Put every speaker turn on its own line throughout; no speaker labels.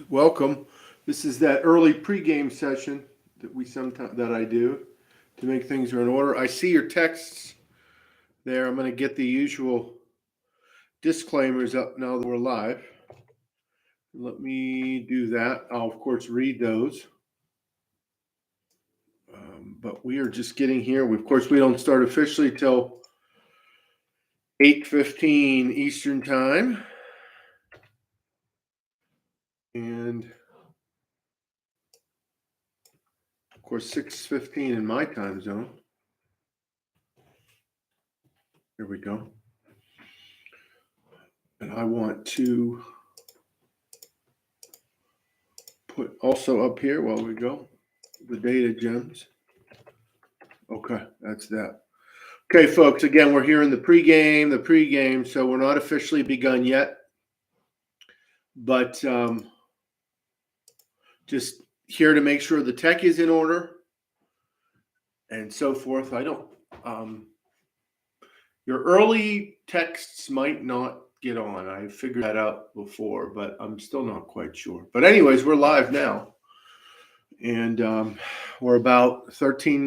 Welcome. This is that early pregame session that I do to make things in order. I see your texts there. I'm going to get the usual disclaimers up now that we're live. Let me do that. I'll of course read those. But we are just getting here. Of course, we don't start officially till 8:15 Eastern Time. And of course, 6:15 in my time zone. Here we go. And I want to put also up here while we go the data gems. Okay, that's that. Okay, folks, again, we're here in the pregame. So we're not officially begun yet, but just here to make sure the tech is in order and so forth. I don't, your early texts might not get on. I figured that out before, but I'm still not quite sure. But anyways, we're live now. And we're about 8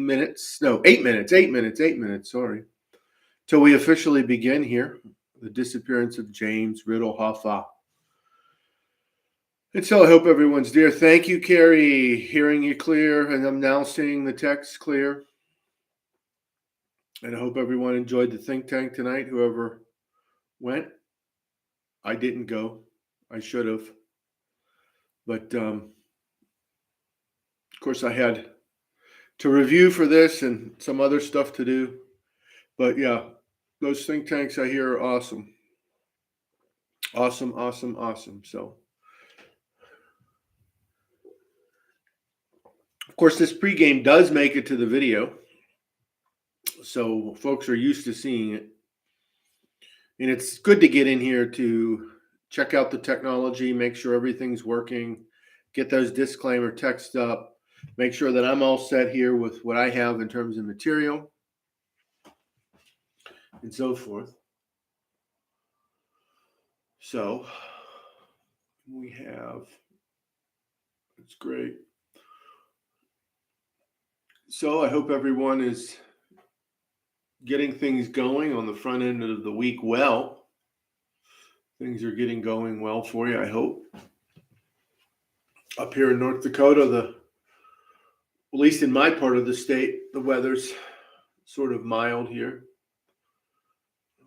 minutes, sorry, till we officially begin here, the disappearance of James Riddle Hoffa. And so I hope everyone's there. Thank you, Carrie, hearing you clear, and I'm now seeing the text clear. And I hope everyone enjoyed the think tank tonight, whoever went. I didn't go. I should have. But of course, I had to review for this and some other stuff to do. But yeah, those think tanks I hear are awesome. Awesome. So, of course, this pregame does make it to the video. So folks are used to seeing it. And it's good to get in here to check out the technology, make sure everything's working, get those disclaimer texts up. Make sure that I'm all set here with what I have in terms of material and so forth. So we have, it's great. So I hope everyone is getting things going on the front end of the week well. Things are getting going well for you, I hope. Up here in North Dakota, at least in my part of the state, the weather's sort of mild here.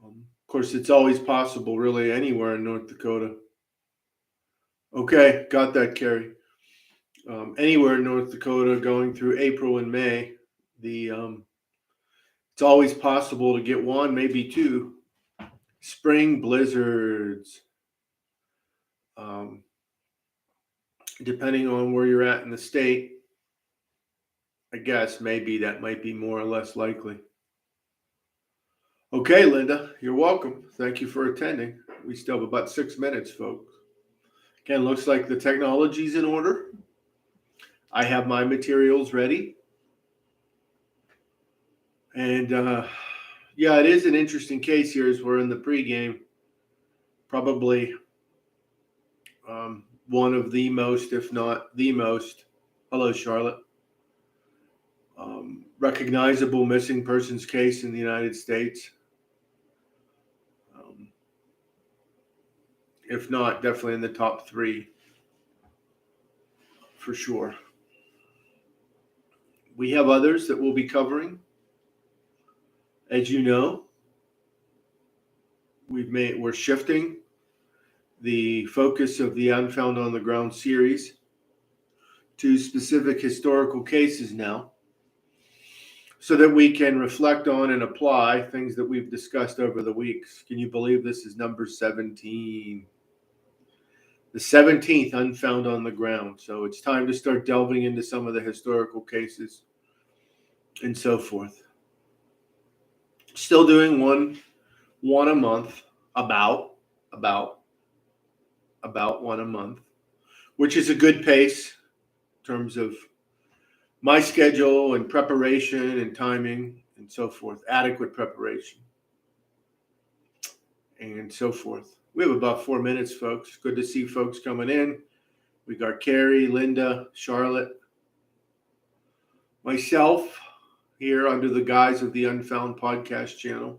Of course, it's always possible, really, anywhere in North Dakota. Okay, got that, Carrie. Anywhere in North Dakota going through April and May, it's always possible to get one, maybe two, spring blizzards. Depending on where you're at in the state, I guess maybe that might be more or less likely. Okay, Linda, you're welcome. Thank you for attending. We still have about 6 minutes, folks. Again, looks like the technology's in order. I have my materials ready. And yeah, it is an interesting case here as we're in the pregame. Probably one of the most, if not the most, hello, Charlotte, recognizable missing persons case in the United States. If not, definitely in the top 3, for sure. We have others that we'll be covering. As you know, we're shifting the focus of the Unfound on the Ground series to specific historical cases now, so that we can reflect on and apply things that we've discussed over the weeks. Can you believe this is number 17? The 17th Unfound on the Ground. So it's time to start delving into some of the historical cases and so forth. Still doing one a month, about one a month, which is a good pace in terms of my schedule and preparation and timing and so forth, adequate preparation and so forth. We have about 4 minutes, folks. Good to see folks coming in. We got Carrie, Linda, Charlotte, myself here under the guise of the Unfound Podcast Channel.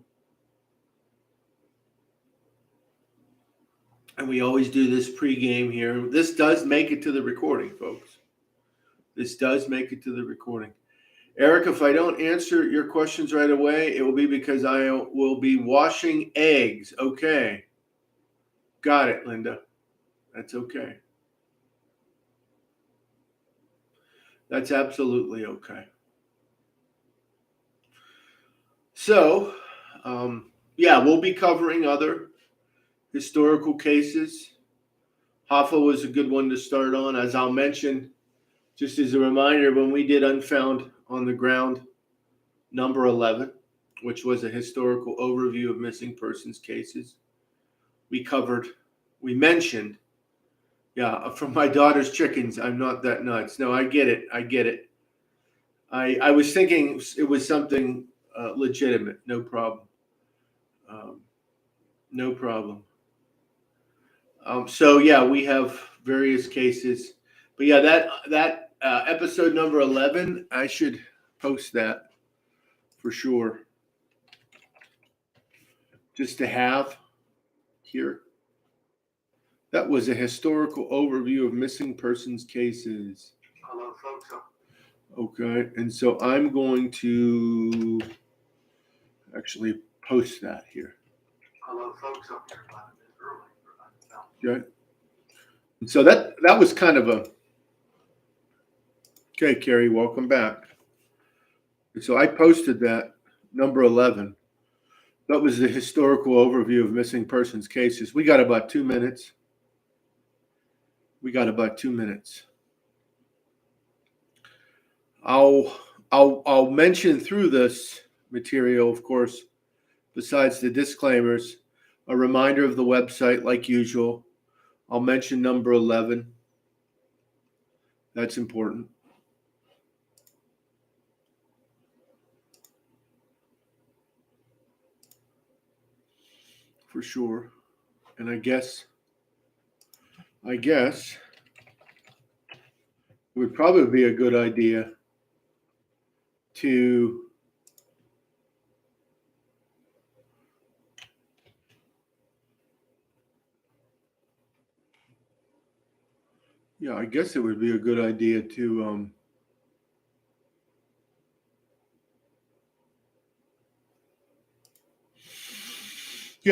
And we always do this pregame here. This does make it to the recording, folks. This does make it to the recording. Eric, if I don't answer your questions right away, it will be because I will be washing eggs. Okay. Got it, Linda. That's okay. That's absolutely okay. So, we'll be covering other historical cases. Hoffa was a good one to start on. As I'll mention, just as a reminder, when we did Unfound on the Ground number 11, which was a historical overview of missing persons cases, we mentioned, from my daughter's chickens, I'm not that nuts. No, I get it. I was thinking it was something legitimate. No problem. No problem. We have various cases. But that episode number 11, I should post that for sure. Just to have here. That was a historical overview of missing persons cases.
Hello, folks.
Okay, and so I'm going to actually post that here.
Hello, folks. Up here about a bit early for Unfound.
Okay. And so that was kind of a... Okay, Carrie, welcome back. So I posted that, number 11. That was the historical overview of missing persons cases. We got about 2 minutes. I'll mention through this material, of course, besides the disclaimers, a reminder of the website like usual. I'll mention number 11. That's important. For sure. And I guess it would probably be a good idea to I guess it would be a good idea to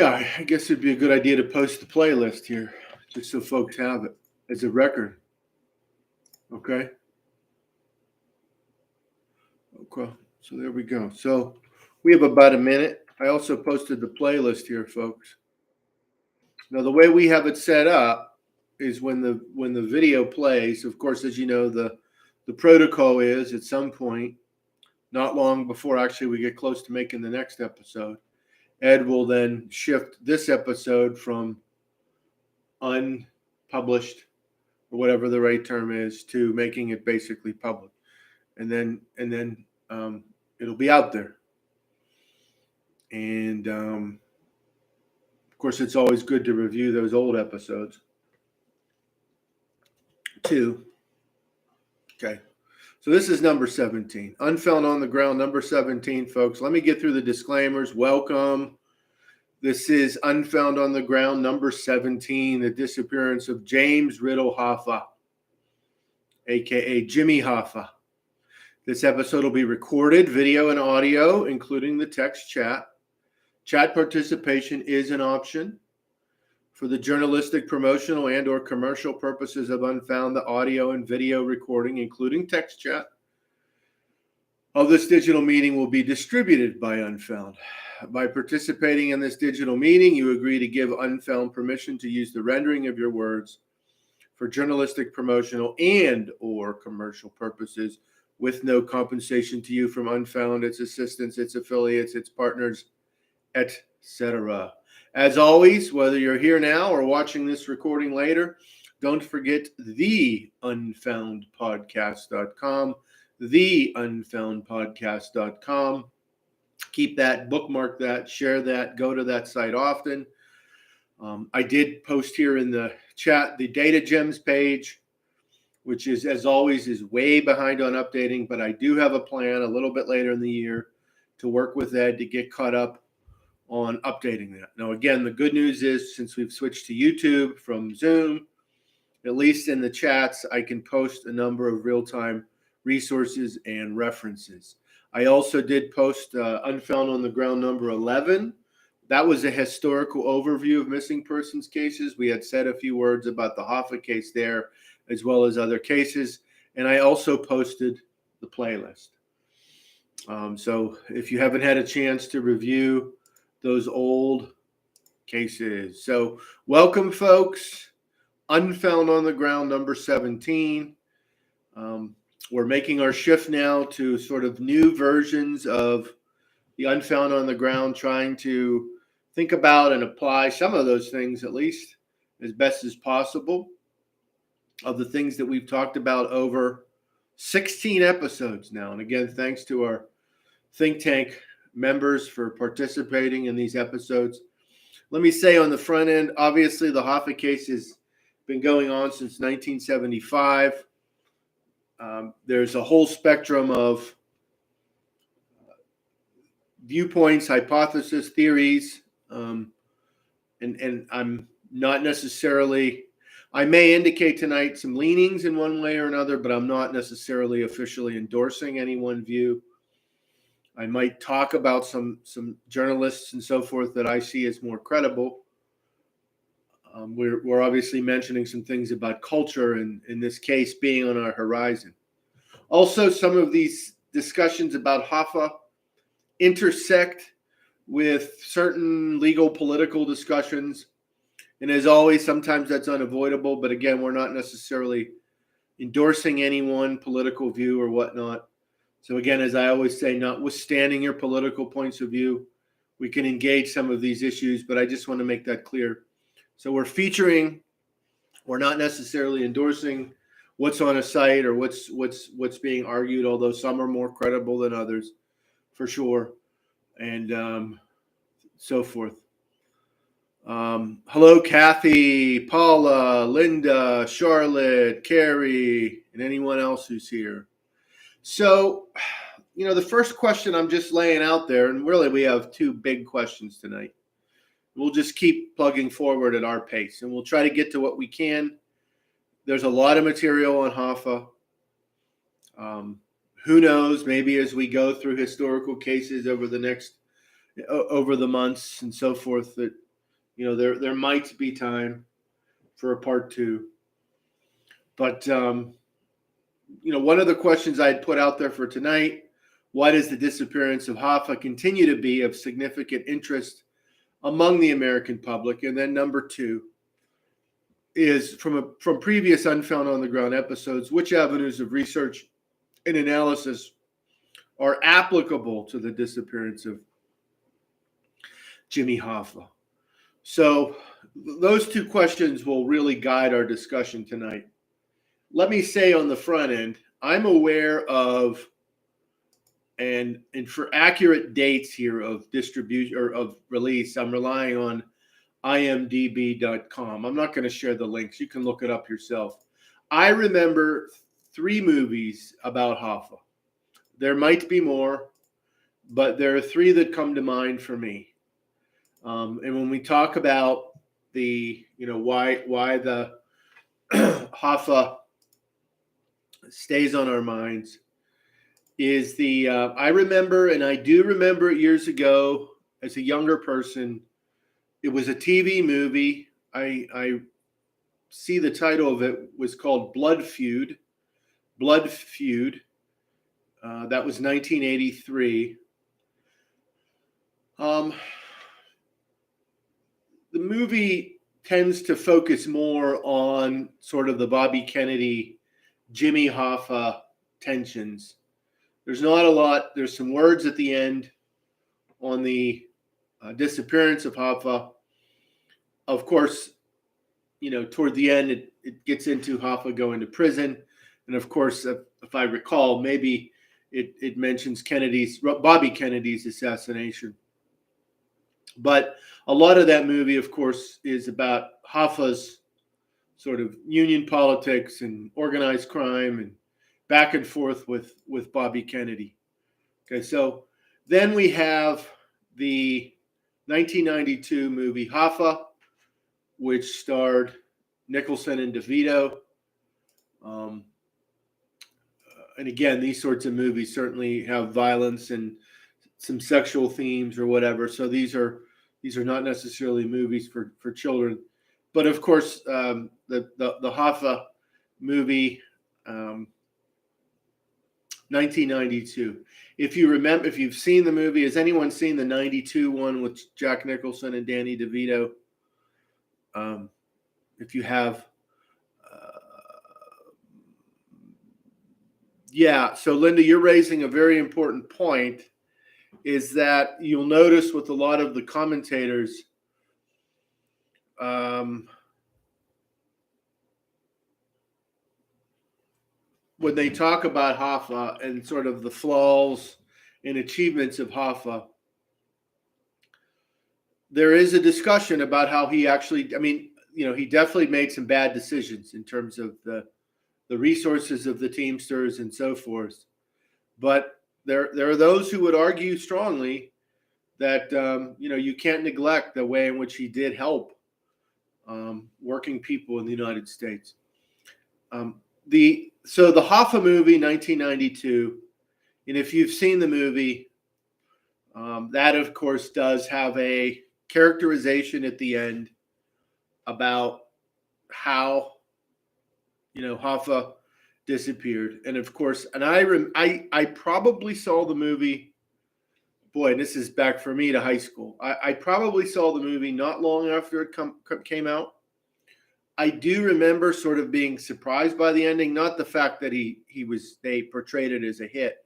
I guess it'd be a good idea to post the playlist here, just so folks have it as a record. Okay. So there we go. So we have about a minute. I also posted the playlist here, folks. Now, the way we have it set up is when the video plays, of course, as you know, the protocol is at some point, not long before actually we get close to making the next episode, Ed will then shift this episode from unpublished, or whatever the right term is, to making it basically public. And then it'll be out there. And of course, it's always good to review those old episodes too. Okay. So this is number 17. Unfound on the Ground, number 17, folks. Let me get through the disclaimers. Welcome. This is Unfound on the Ground, number 17, the disappearance of James Riddle Hoffa, a.k.a. Jimmy Hoffa. This episode will be recorded, video and audio, including the text chat. Chat participation is an option. For the journalistic, promotional, and or commercial purposes of Unfound, the audio and video recording, including text chat, of this digital meeting will be distributed by Unfound. By participating in this digital meeting, you agree to give Unfound permission to use the rendering of your words for journalistic, promotional, and or commercial purposes with no compensation to you from Unfound, its assistants, its affiliates, its partners, etc. As always, whether you're here now or watching this recording later, don't forget the unfoundpodcast.com, the unfoundpodcast.com. Keep that, bookmark that, share that, go to that site often. I did post here in the chat the Data Gems page, which is, as always, is way behind on updating, but I do have a plan a little bit later in the year to work with Ed to get caught up on updating that. Now, again, the good news is since we've switched to YouTube from Zoom, at least in the chats, I can post a number of real-time resources and references. I also did post Unfound on the Ground number 11. That was a historical overview of missing persons cases. We had said a few words about the Hoffa case there, as well as other cases. And I also posted the playlist. So if you haven't had a chance to review those old cases. So welcome, folks. Unfound on the Ground number 17. We're making our shift now to sort of new versions of the Unfound on the Ground, trying to think about and apply some of those things, at least as best as possible, of the things that we've talked about over 16 episodes now. And again, thanks to our think tank members for participating in these episodes. Let me say on the front end, obviously the Hoffa case has been going on since 1975. There's a whole spectrum of viewpoints, hypotheses, theories, and I'm not necessarily, I may indicate tonight some leanings in one way or another, but I'm not necessarily officially endorsing any one view. I might talk about some journalists and so forth that I see as more credible. We're obviously mentioning some things about culture and in this case being on our horizon. Also, some of these discussions about Hoffa intersect with certain legal political discussions. And as always, sometimes that's unavoidable. But again, we're not necessarily endorsing any one political view or whatnot. So again, as I always say, notwithstanding your political points of view, we can engage some of these issues, but I just want to make that clear. So we're not necessarily endorsing what's on a site or what's being argued, although some are more credible than others, for sure, and so forth. Hello, Kathy, Paula, Linda, Charlotte, Carrie, and anyone else who's here. So, the first question I'm just laying out there, and really we have two big questions tonight. We'll just keep plugging forward at our pace, and we'll try to get to what we can. There's a lot of material on Hoffa. Who knows, maybe as we go through historical cases over the months and so forth, that, there might be time for a part two. But, one of the questions I had put out there for tonight, why does the disappearance of Hoffa continue to be of significant interest among the American public? And then number two is from previous Unfound on the Ground episodes, which avenues of research and analysis are applicable to the disappearance of Jimmy Hoffa? So those two questions will really guide our discussion tonight. Let me say on the front end, I'm aware of, and for accurate dates here of distribution or of release, I'm relying on imdb.com. I'm not going to share the links. You can look it up yourself. I remember 3 movies about Hoffa. There might be more, but there are 3 that come to mind for me. And when we talk about the, why the Hoffa stays on our minds, is I remember, and I do remember it years ago as a younger person, it was a TV movie. I see the title of it was called Blood Feud. That was 1983. The movie tends to focus more on sort of the Bobby Kennedy, Jimmy Hoffa tensions. There's not a lot. There's some words at the end on the disappearance of Hoffa. Of course, toward the end, it gets into Hoffa going to prison. And of course, if I recall, maybe it mentions Bobby Kennedy's assassination. But a lot of that movie, of course, is about Hoffa's sort of union politics and organized crime and back and forth with Bobby Kennedy. Okay, so then we have the 1992 movie Hoffa, which starred Nicholson and DeVito. And again, these sorts of movies certainly have violence and some sexual themes or whatever. So these are not necessarily movies for children. But of course, the Hoffa movie, 1992. If you remember, if you've seen the movie, has anyone seen the 92 one with Jack Nicholson and Danny DeVito? If you have, yeah. So Linda, you're raising a very important point, is that you'll notice with a lot of the commentators, when they talk about Hoffa and sort of the flaws and achievements of Hoffa, there is a discussion about how he actually, I mean, he definitely made some bad decisions in terms of the resources of the Teamsters and so forth. But there are those who would argue strongly that, you can't neglect the way in which he did help working people in the United States. So the Hoffa movie, 1992, and if you've seen the movie, that of course does have a characterization at the end about how Hoffa disappeared. And of course, and I probably saw the movie. Boy, and this is back for me to high school. I probably saw the movie not long after it came out. I do remember sort of being surprised by the ending, not the fact that they portrayed it as a hit,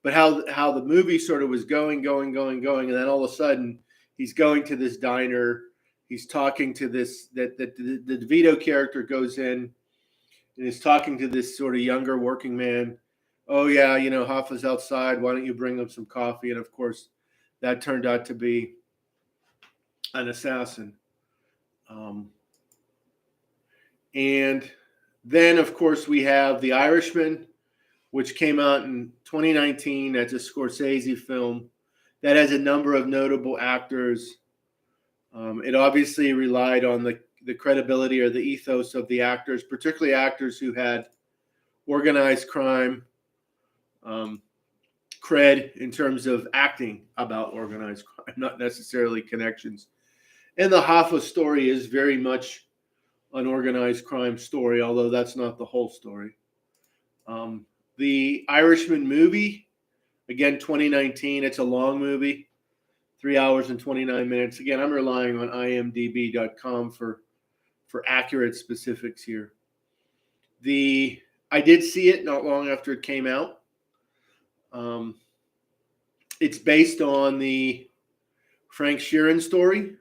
but how the movie sort of was going, and then all of a sudden he's going to this diner, he's talking to this that the DeVito character goes in and is talking to this sort of younger working man. Oh yeah, Hoffa's outside. Why don't you bring him some coffee? And of course, that turned out to be an assassin. And then, of course, we have The Irishman, which came out in 2019. That's a Scorsese film that has a number of notable actors. It obviously relied on the credibility or the ethos of the actors, particularly actors who had organized crime cred in terms of acting about organized crime, not necessarily connections. And the Hoffa story is very much an organized crime story, although that's not the whole story. The Irishman movie, again, 2019. It's a long movie, 3 hours and 29 minutes. Again, I'm relying on imdb.com for accurate specifics here. I did see it not long after it came out. It's based on the Frank Sheeran story,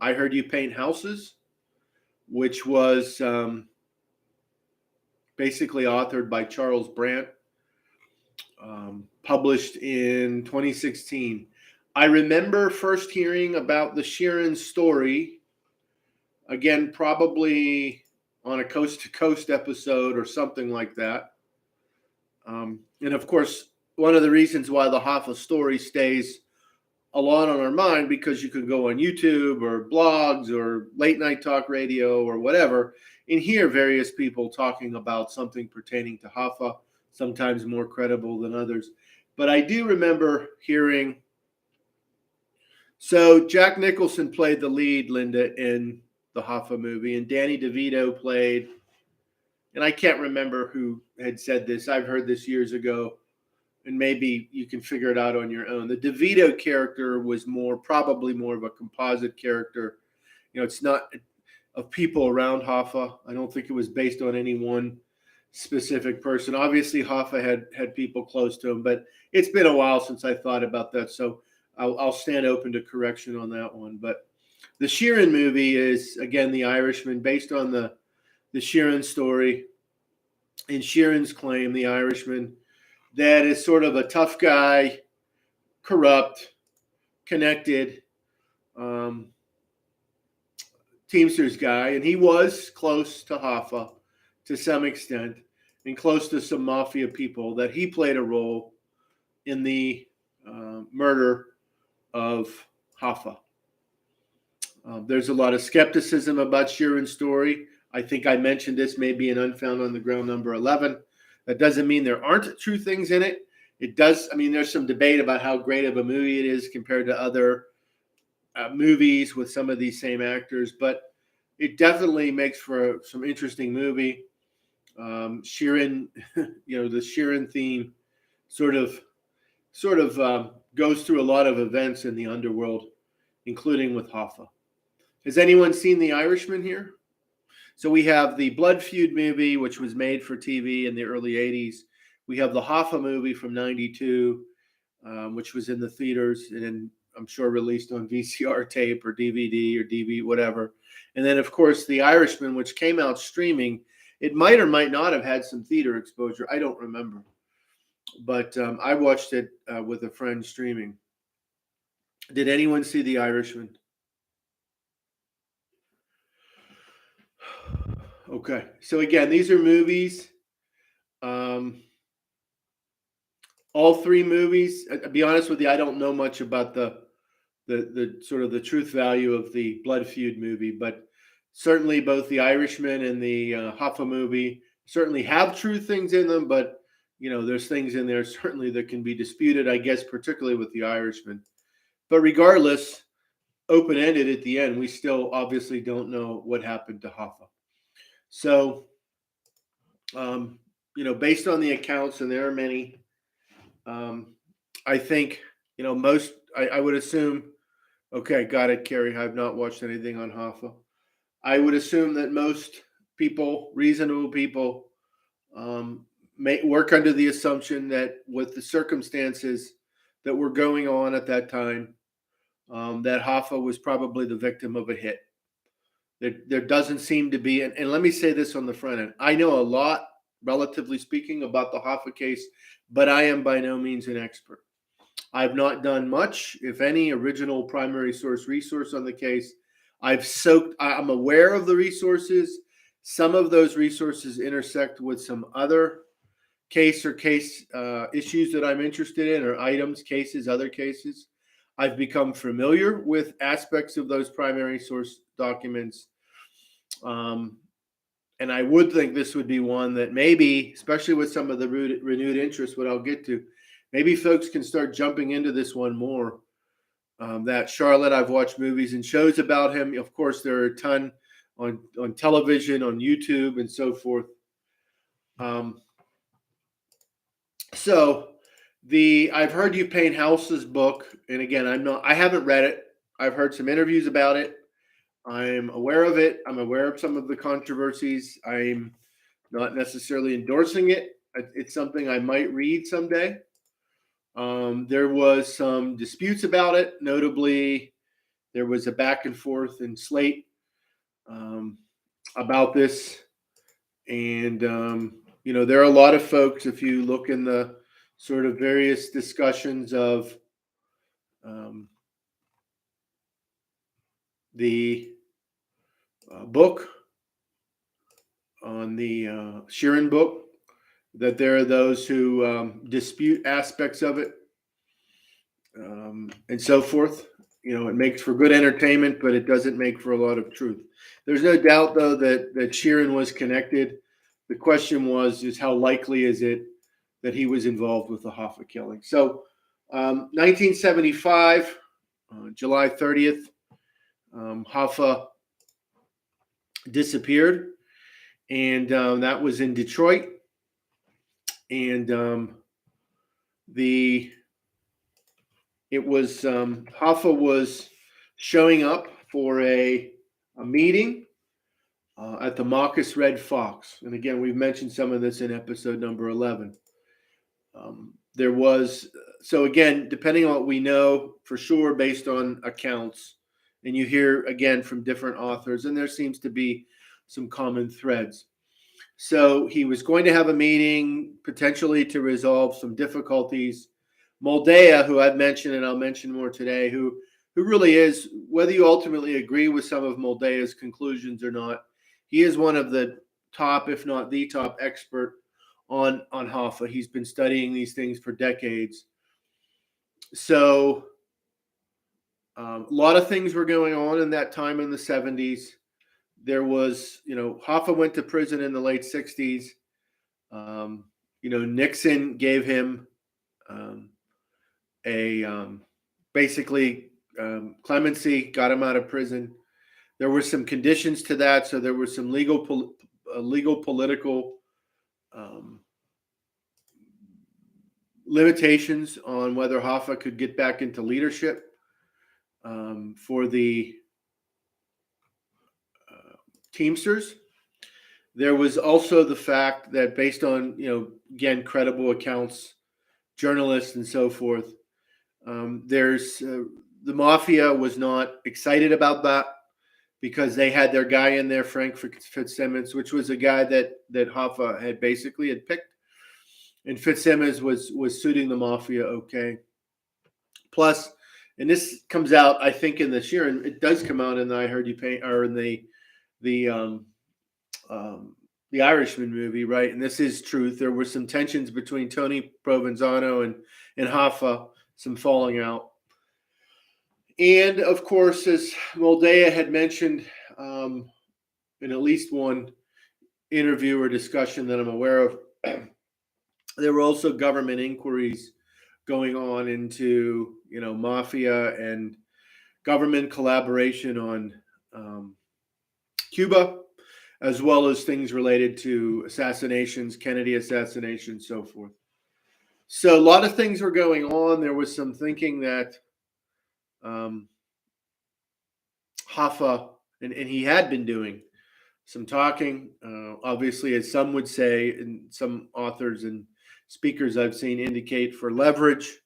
I Heard You Paint Houses, which was basically authored by Charles Brandt, published in 2016. I remember first hearing about the Sheeran story, again, probably on a Coast to Coast episode or something like that. And of course, one of the reasons why the Hoffa story stays a lot on our mind, because you can go on YouTube or blogs or late night talk radio or whatever and hear various people talking about something pertaining to Hoffa, sometimes more credible than others. But I do remember hearing, so Jack Nicholson played the lead, Linda, in the Hoffa movie, and Danny DeVito played, and I can't remember who had said this. I've heard this years ago, and maybe you can figure it out on your own. The DeVito character was probably more of a composite character. It's not of people around Hoffa. I don't think it was based on any one specific person. Obviously, Hoffa had people close to him, but it's been a while since I thought about that, so I'll stand open to correction on that one. But the Sheeran movie is, again, The Irishman, based on the Sheeran story and Sheeran's claim, The Irishman, that is sort of a tough guy, corrupt, connected, Teamsters guy, and he was close to Hoffa to some extent, and close to some Mafia people, that he played a role in the murder of Hoffa. There's a lot of skepticism about Sheeran's story. I think I mentioned this maybe in Unfound on the Ground number 11. That doesn't mean there aren't true things in it. It does. I mean, there's some debate about how great of a movie it is compared to other movies with some of these same actors, but it definitely makes for some interesting movie. Sheeran, the Sheeran theme sort of goes through a lot of events in the underworld, including with Hoffa. Has anyone seen The Irishman here? So we have the Blood Feud movie, which was made for TV in the early 80s. We have the Hoffa movie from 92, which was in the theaters and I'm sure released on VCR tape or DVD or DV, whatever. And then, of course, The Irishman, which came out streaming. It might or might not have had some theater exposure. I don't remember. But I watched it with a friend streaming. Did anyone see The Irishman? Okay. So again, these are movies. All three movies. I'll be honest with you, I don't know much about the sort of the truth value of the Blood Feud movie, but certainly both The Irishman and the Hoffa movie certainly have true things in them, but there's things in there certainly that can be disputed, I guess, particularly with The Irishman. But regardless, open-ended at the end, we still obviously don't know what happened to Hoffa. So, based on the accounts, and there are many, I think, most, I would assume, okay, got it, Carrie, I've not watched anything on Hoffa. I would assume that most people, reasonable people, may work under the assumption that with the circumstances that were going on at that time, that Hoffa was probably the victim of a hit. There doesn't seem to be, and let me say this on the front end. I know a lot, relatively speaking, about the Hoffa case, but I am by no means an expert. I've not done much, if any, original primary source resource on the case. I'm aware of the resources. Some of those resources intersect with some other case issues that I'm interested in, or items, cases, other cases. I've become familiar with aspects of those primary source documents. And I would think this would be one that maybe, especially with some of the renewed interest, what I'll get to, maybe folks can start jumping into this one more. That Charlotte, I've watched movies and shows about him. Of course, there are a ton on television, on YouTube, and so forth. So I've heard You Paint Houses book, and again, I haven't read it. I've heard some interviews about it. I'm aware of it. I'm aware of some of the controversies. I'm not necessarily endorsing it. It's something I might read someday. There was some disputes about it. Notably, there was a back and forth in Slate about this. And, there are a lot of folks, if you look in the sort of various discussions of the book, on the Sheeran book, that there are those who dispute aspects of it and so forth. It makes for good entertainment, but it doesn't make for a lot of truth. There's no doubt, though, that Sheeran was connected. The question is how likely is it that he was involved with the Hoffa killing? So 1975, July 30th, Hoffa disappeared, and that was in Detroit. And Hoffa was showing up for a meeting at the Marcus Red Fox. And again, we've mentioned some of this in episode number 11. So again, depending on what we know for sure based on accounts, and you hear again from different authors, and there seems to be some common threads. So he was going to have a meeting potentially to resolve some difficulties. Moldea, who I've mentioned and I'll mention more today, who who really is, whether you ultimately agree with some of Moldea's conclusions or not, he is one of the top, if not the top expert on Hoffa. He's been studying these things for decades. So a lot of things were going on in that time in the 70s. There was, Hoffa went to prison in the late 60s. Nixon gave him basically clemency, got him out of prison. There were some conditions to that, so there were some legal political limitations on whether Hoffa could get back into leadership for the Teamsters. There was also the fact that, based on, again, credible accounts, journalists and so forth, the Mafia was not excited about that because they had their guy in there, Frank Fitzsimmons, which was a guy that Hoffa had picked. And Fitzsimmons was suiting the Mafia okay. Plus, and this comes out, I think, in this year, and it does come out in the I Heard You Paint, or in the Irishman movie, right? And this is truth. There were some tensions between Tony Provenzano and Hoffa, some falling out. And of course, as Moldea had mentioned in at least one interview or discussion that I'm aware of, there were also government inquiries going on into, Mafia and government collaboration on Cuba, as well as things related to assassinations, Kennedy assassination, so forth. So a lot of things were going on. There was some thinking that Hoffa, and he had been doing some talking, obviously, as some would say, and some authors and speakers I've seen indicate, for leverage.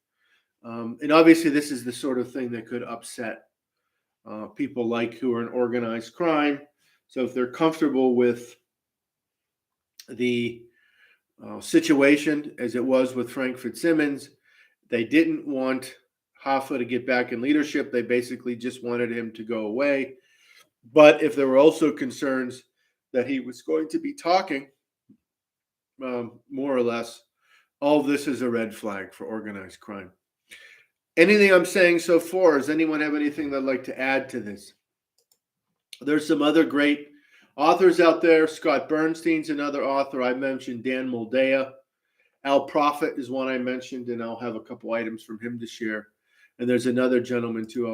And obviously, this is the sort of thing that could upset people who are in organized crime. So if they're comfortable with the situation as it was with Frank Fitzsimmons, they didn't want Hoffa to get back in leadership. They basically just wanted him to go away. But if there were also concerns that he was going to be talking, more or less, all of this is a red flag for organized crime. Anything I'm saying so far, does anyone have anything they'd like to add to this? There's some other great authors out there. Scott Bernstein's another author. I mentioned Dan Moldea. Al Prophet is one I mentioned, and I'll have a couple items from him to share. And there's another gentleman too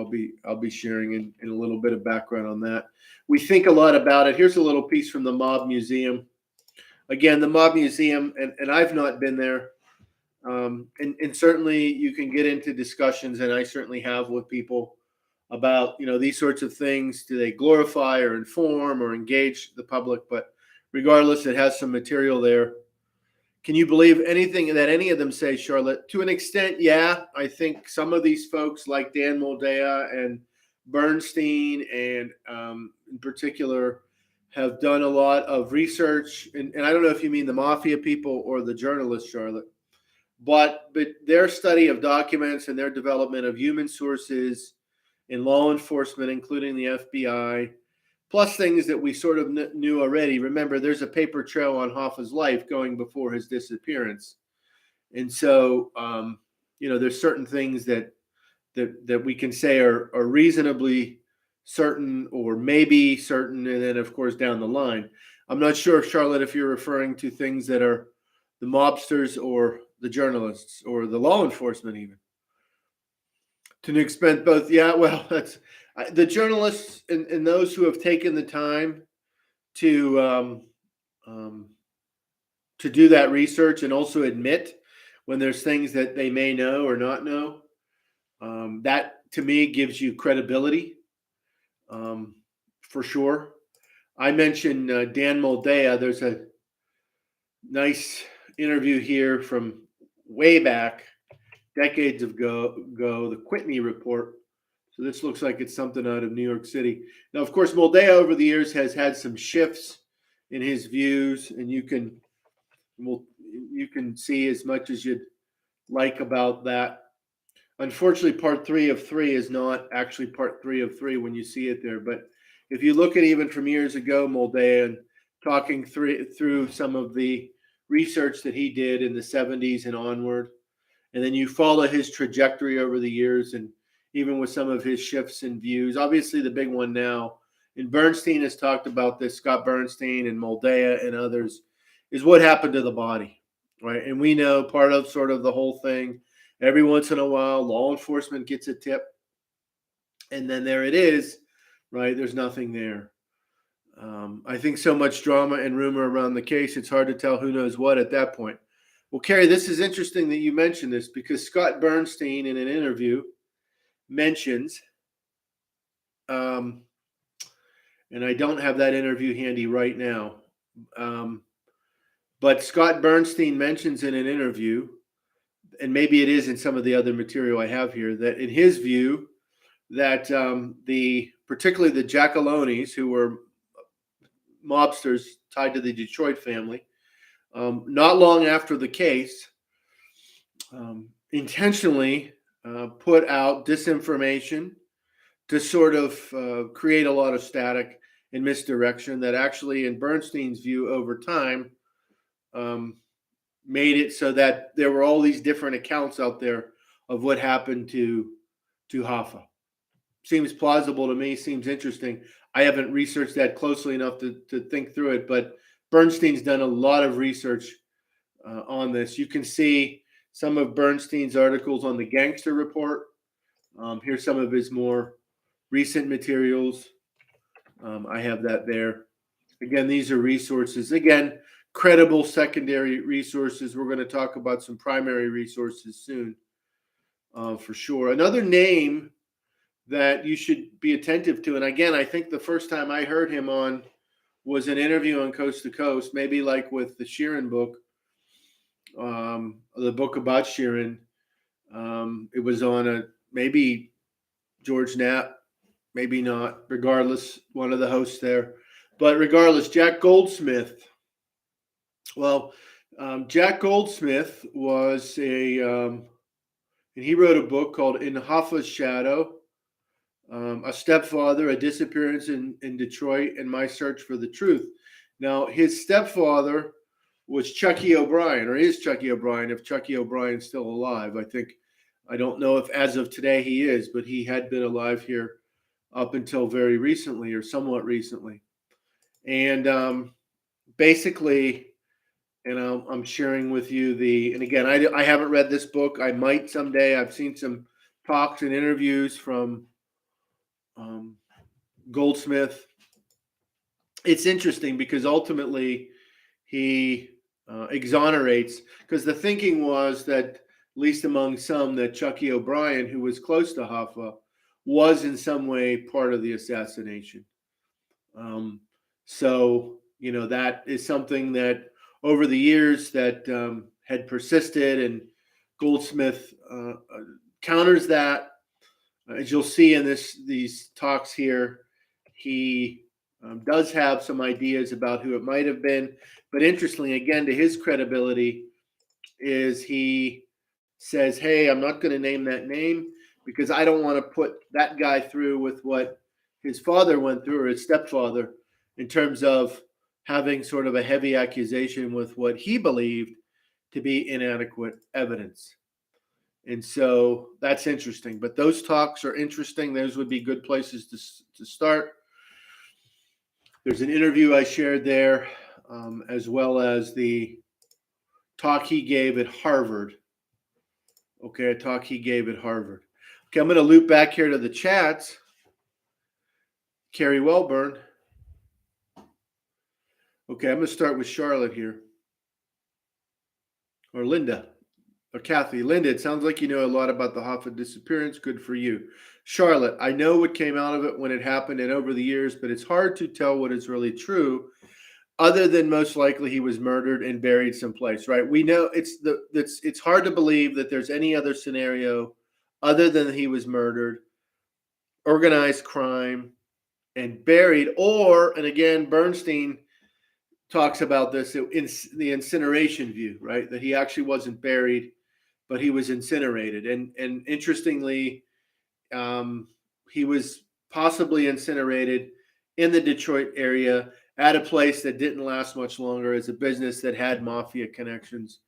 I'll be sharing in a little bit of background on that. We think a lot about it. Here's a little piece from the Mob Museum. Again, the Mob Museum, and I've not been there. And certainly you can get into discussions, and I certainly have, with people about, these sorts of things. Do they glorify or inform or engage the public? But regardless, it has some material there. Can you believe anything that any of them say, Charlotte? To an extent, yeah. I think some of these folks, like Dan Moldea and Bernstein, and in particular, have done a lot of research. And I don't know if you mean the Mafia people or the journalists, Charlotte. But their study of documents and their development of human sources in law enforcement, including the FBI, plus things that we sort of knew already. Remember, there's a paper trail on Hoffa's life going before his disappearance. And so, there's certain things that we can say are reasonably certain, or maybe certain, and then, of course, down the line. I'm not sure, Charlotte, if you're referring to things that are the mobsters or the journalists or the law enforcement even. To an extent, both. Yeah, well, that's the journalists and those who have taken the time to do that research, and also admit when there's things that they may know or not know. That, to me, gives you credibility, for sure. I mentioned Dan Moldea. There's a nice interview here from way back, decades ago, the Whitney Report. So this looks like it's something out of New York City. Now, of course, Moldea over the years has had some shifts in his views, and you can see as much as you'd like about that. Unfortunately, part 3 of 3 is not actually part 3 of 3 when you see it there. But if you look at even from years ago, Moldea, and talking through some of the research that he did in the 70s and onward, and then you follow his trajectory over the years, and even with some of his shifts in views. Obviously, the big one now, and Bernstein has talked about this, Scott Bernstein and Moldea and others, is what happened to the body, right? And we know part of sort of the whole thing, every once in a while, law enforcement gets a tip, and then there it is, right? There's nothing there. I think so much drama and rumor around the case, it's hard to tell who knows what at that point. Well, Carrie, this is interesting that you mentioned this, because Scott Bernstein in an interview mentions, and I don't have that interview handy right now, but Scott Bernstein mentions in an interview, and maybe it is in some of the other material I have here, that in his view, that particularly the Giacalones, who were mobsters tied to the Detroit family, not long after the case, intentionally put out disinformation to sort of create a lot of static and misdirection that actually, in Bernstein's view, over time, made it so that there were all these different accounts out there of what happened to Hoffa. Seems plausible to me, seems interesting. I haven't researched that closely enough to think through it, but Bernstein's done a lot of research on this. You can see some of Bernstein's articles on the Gangster Report. Here's some of his more recent materials. I have that there. Again, these are resources. Again, credible secondary resources. We're going to talk about some primary resources soon, for sure. Another name that you should be attentive to, and again, I think the first time I heard him on was an interview on Coast to Coast, maybe like with the Sheeran book, the book about Sheeran. It was on maybe George Knapp, maybe not. Regardless, one of the hosts there. But regardless, Jack Goldsmith. Well, Jack Goldsmith was and he wrote a book called In Hoffa's Shadow, A Stepfather, A Disappearance in Detroit, and My Search for the Truth. Now, his stepfather was Chucky O'Brien, or is Chucky O'Brien, if Chucky O'Brien's still alive. I don't know if as of today he is, but he had been alive here up until very recently, or somewhat recently. And basically, and I'm sharing with you and again, I haven't read this book. I might someday. I've seen some talks and interviews from Goldsmith. It's interesting because ultimately he exonerates, because the thinking was that, at least among some, that Chucky O'Brien, who was close to Hoffa, was in some way part of the assassination. So, that is something that over the years that had persisted, and Goldsmith counters that. As you'll see in these talks here, he does have some ideas about who it might have been. But interestingly, again, to his credibility, is he says, hey, I'm not going to name that name because I don't want to put that guy through with what his father went through, or his stepfather, in terms of having sort of a heavy accusation with what he believed to be inadequate evidence. And so that's interesting. But those talks are interesting. Those would be good places to start. There's an interview I shared there, as well as the talk he gave at Harvard. Okay, a talk he gave at Harvard. Okay, I'm going to loop back here to the chats. Carrie Wellburn. Okay, I'm going to start with Charlotte here. Or Linda. Or Kathy. Linda, it sounds like you know a lot about the Hoffa disappearance. Good for you. Charlotte, I know what came out of it when it happened and over the years, but it's hard to tell what is really true, other than most likely he was murdered and buried someplace, right? We know it's hard to believe that there's any other scenario other than he was murdered, organized crime, and buried, and again, Bernstein talks about this in the incineration view, right? That he actually wasn't buried, but he was incinerated. And interestingly, he was possibly incinerated in the Detroit area at a place that didn't last much longer, as a business that had mafia connections.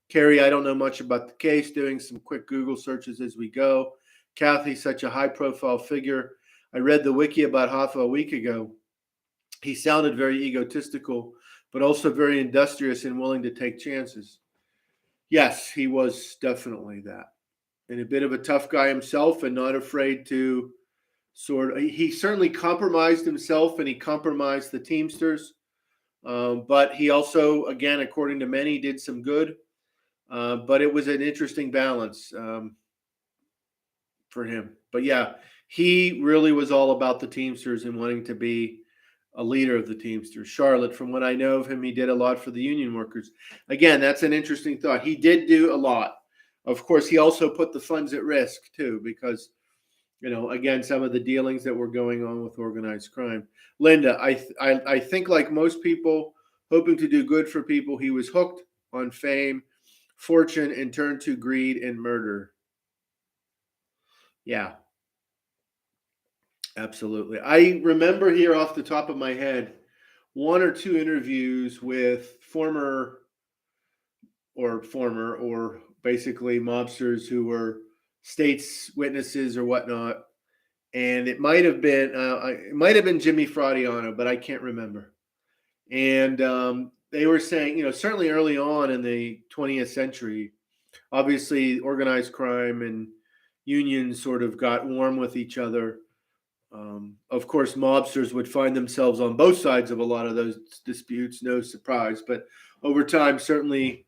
Carrie, I don't know much about the case, doing some quick Google searches as we go. Kathy, such a high-profile figure. I read the wiki about Hoffa a week ago. He sounded very egotistical, but also very industrious and willing to take chances. Yes, he was definitely that. And a bit of a tough guy himself, and not afraid to he certainly compromised himself, and he compromised the Teamsters. But he also, again, according to many, did some good. But it was an interesting balance for him. But yeah, he really was all about the Teamsters and wanting to be a leader of the Teamsters. Charlotte, from what I know of him, he did a lot for the union workers. Again, that's an interesting thought. He did do a lot. Of course, he also put the funds at risk too, because, again, some of the dealings that were going on with organized crime. Linda, I think, like most people hoping to do good for people, he was hooked on fame, fortune, and turned to greed and murder. Yeah, absolutely. I remember here off the top of my head one or two interviews with former or basically mobsters who were state's witnesses or whatnot, and it might have been Jimmy Fradiano, but I can't remember. And they were saying, certainly early on in the 20th century, obviously organized crime and unions sort of got warm with each other. Of course, mobsters would find themselves on both sides of a lot of those disputes, no surprise. But over time, certainly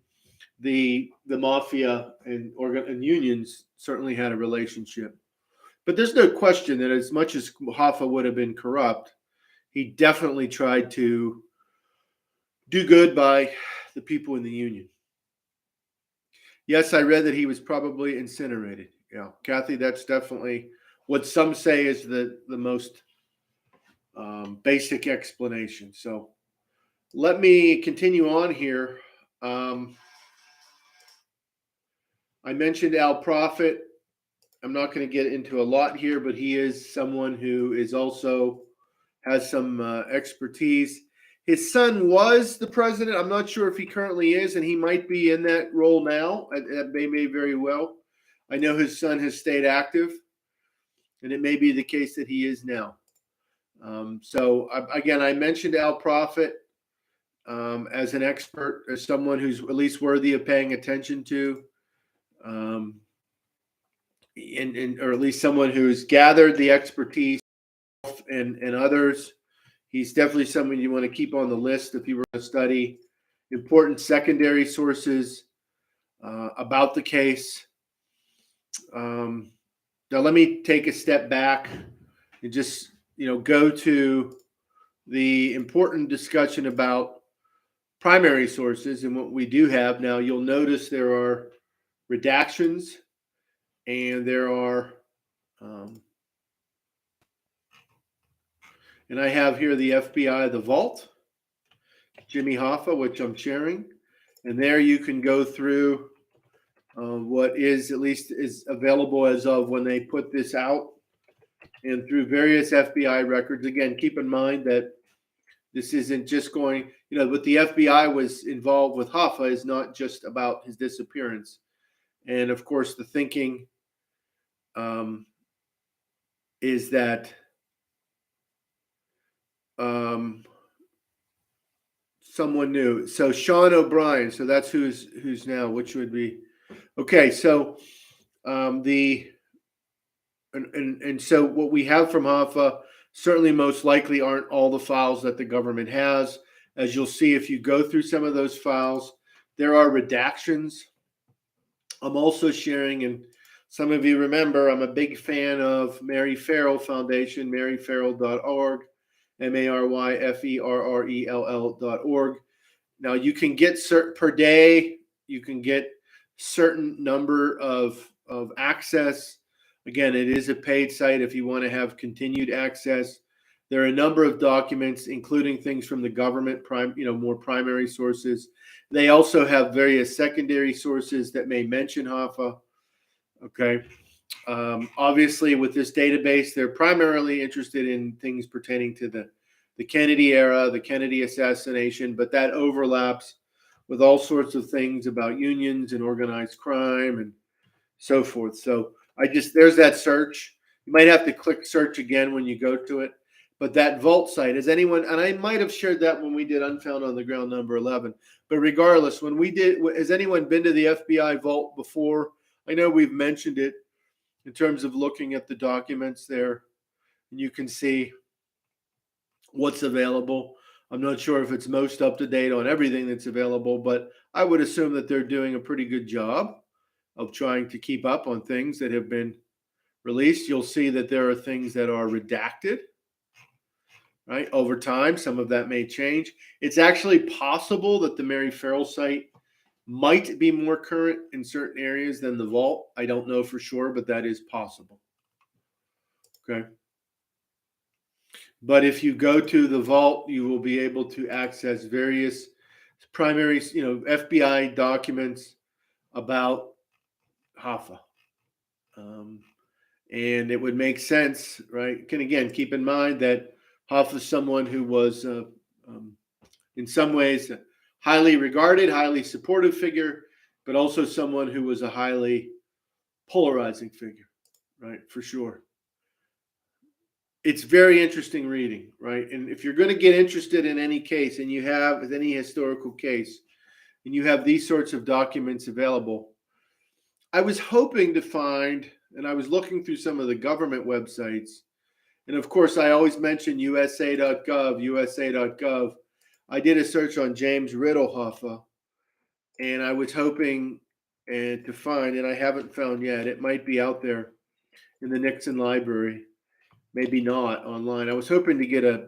the mafia and unions certainly had a relationship. But there's no question that as much as Hoffa would have been corrupt, he definitely tried to do good by the people in the union. Yes, I read that he was probably incinerated. Yeah, Kathy, that's definitely what some say is the most basic explanation. So let me continue on here. I mentioned Al Prophet. I'm not going to get into a lot here, but he is someone who is also has some expertise. His son was the president. I'm not sure if he currently is, and he might be in that role now. That may very well. I know his son has stayed active, and it may be the case that he is now. Again, I mentioned Al Prophet as an expert, as someone who's at least worthy of paying attention to, or at least someone who's gathered the expertise and others. He's definitely someone you want to keep on the list if you were to study important secondary sources about the case. Now, let me take a step back and just go to the important discussion about primary sources and what we do have. Now, you'll notice there are redactions and there are and I have here the FBI, the Vault, Jimmy Hoffa, which I'm sharing. And there you can go through what is at least is available as of when they put this out, and through various FBI records. Again, keep in mind that this isn't just going, what the FBI was involved with Hoffa is not just about his disappearance. And of course, the thinking is that someone new. So Sean O'Brien. So that's who's now, which would be okay. So so what we have from Hoffa certainly most likely aren't all the files that the government has. As you'll see, if you go through some of those files, there are redactions. I'm also sharing, and some of you remember, I'm a big fan of Mary Farrell Foundation, maryfarrell.org, MARYFERRELL.org. Now, you can get per day, you can get certain number of access. Again, it is a paid site if you want to have continued access. There are a number of documents, including things from the government, more primary sources. They also have various secondary sources that may mention Hoffa. Okay. Obviously, with this database, they're primarily interested in things pertaining to the Kennedy era, the Kennedy assassination, but that overlaps with all sorts of things about unions and organized crime and so forth. So there's that search. You might have to click search again when you go to it. But that vault site, and I might have shared that when we did Unfound on the Ground number 11. But regardless, has anyone been to the FBI vault before? I know we've mentioned it in terms of looking at the documents there. And you can see what's available. I'm not sure if it's most up to date on everything that's available, but I would assume that they're doing a pretty good job of trying to keep up on things that have been released. You'll see that there are things that are redacted, right? Over time, some of that may change. It's actually possible that the Mary Farrell site might be more current in certain areas than the vault. I don't know for sure, but that is possible. Okay. But if you go to the vault, you will be able to access various primary, FBI documents about Hoffa. And it would make sense, right? Can again keep in mind that Hoffa is someone who was, in some ways, a highly regarded, highly supportive figure, but also someone who was a highly polarizing figure, right? For sure. It's very interesting reading, right? And if you're going to get interested in any case, and you have any historical case, and you have these sorts of documents available, I was hoping to find, and I was looking through some of the government websites, and of course, I always mention USA.gov. I did a search on James Riddle Hoffa, and I was hoping to find, and I haven't found yet. It might be out there in the Nixon Library. Maybe not online. I was hoping to get a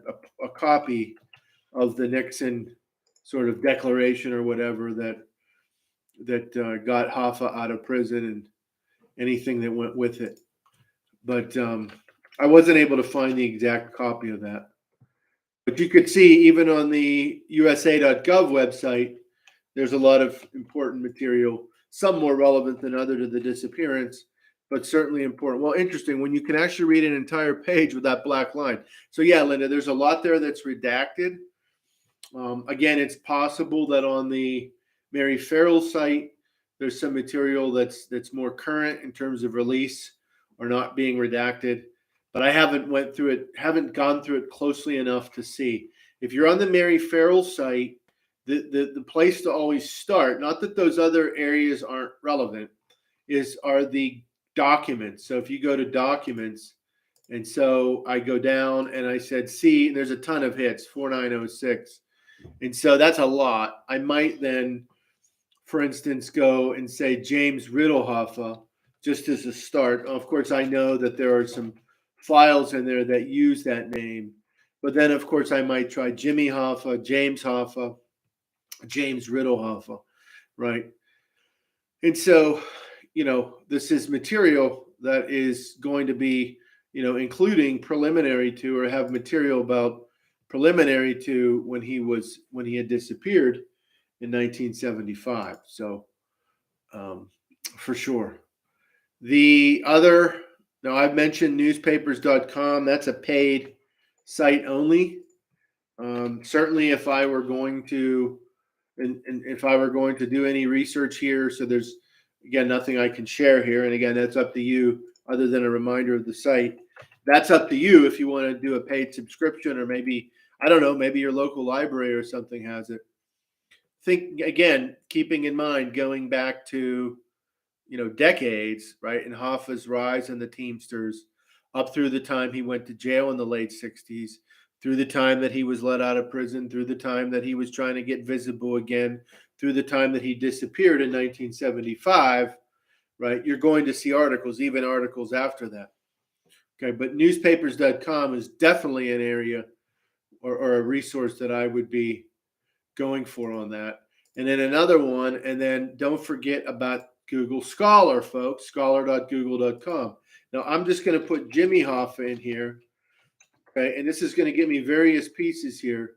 copy of the Nixon sort of declaration or whatever that got Hoffa out of prison and anything that went with it. But I wasn't able to find the exact copy of that. But you could see even on the USA.gov website, there's a lot of important material, some more relevant than other to the disappearance, but certainly important. Well, interesting when you can actually read an entire page with that black line. So yeah, Linda, there's a lot there that's redacted. Again, it's possible that on the Mary Farrell site, there's some material that's more current in terms of release or not being redacted. But I haven't gone through it closely enough to see. If you're on the Mary Farrell site, the place to always start, not that those other areas aren't relevant, are the documents. So if you go to documents, and so I go down and I said, see, there's a ton of hits, 4906. And so that's a lot. I might then, for instance, go and say James Riddle Hoffa, just as a start. Of course, I know that there are some files in there that use that name. But then, of course, I might try Jimmy Hoffa, James Hoffa, James Riddle Hoffa, right? And so, this is material that is going to be, including preliminary to, or have material about preliminary to when he had disappeared in 1975. So, for sure. Now I've mentioned newspapers.com. That's a paid site only. Certainly if I were going to, and if I were going to do any research here, so there's, again, nothing I can share here. And again, that's up to you, other than a reminder of the site. That's up to you if you want to do a paid subscription, or maybe, I don't know, maybe your local library or something has it. Think, again, keeping in mind, going back to, decades, right? And Hoffa's rise in the Teamsters, up through the time he went to jail in the late 60s, through the time that he was let out of prison, through the time that he was trying to get visible again, through the time that he disappeared in 1975, right? You're going to see articles, even articles after that. Okay, but newspapers.com is definitely an area or a resource that I would be going for on that. And then another one, and then don't forget about Google Scholar, folks, scholar.google.com. Now, I'm just going to put Jimmy Hoffa in here. Okay, and this is going to give me various pieces here.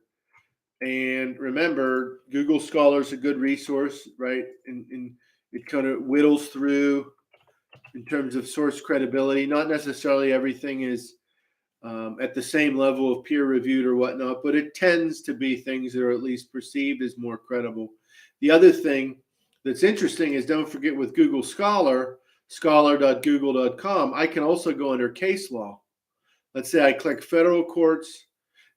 And remember, Google Scholar is a good resource, right? And it kind of whittles through in terms of source credibility. Not necessarily everything is at the same level of peer reviewed or whatnot, but it tends to be things that are at least perceived as more credible. The other thing that's interesting is, don't forget, with Google Scholar, scholar.google.com, I can also go under case law. Let's say I click federal courts.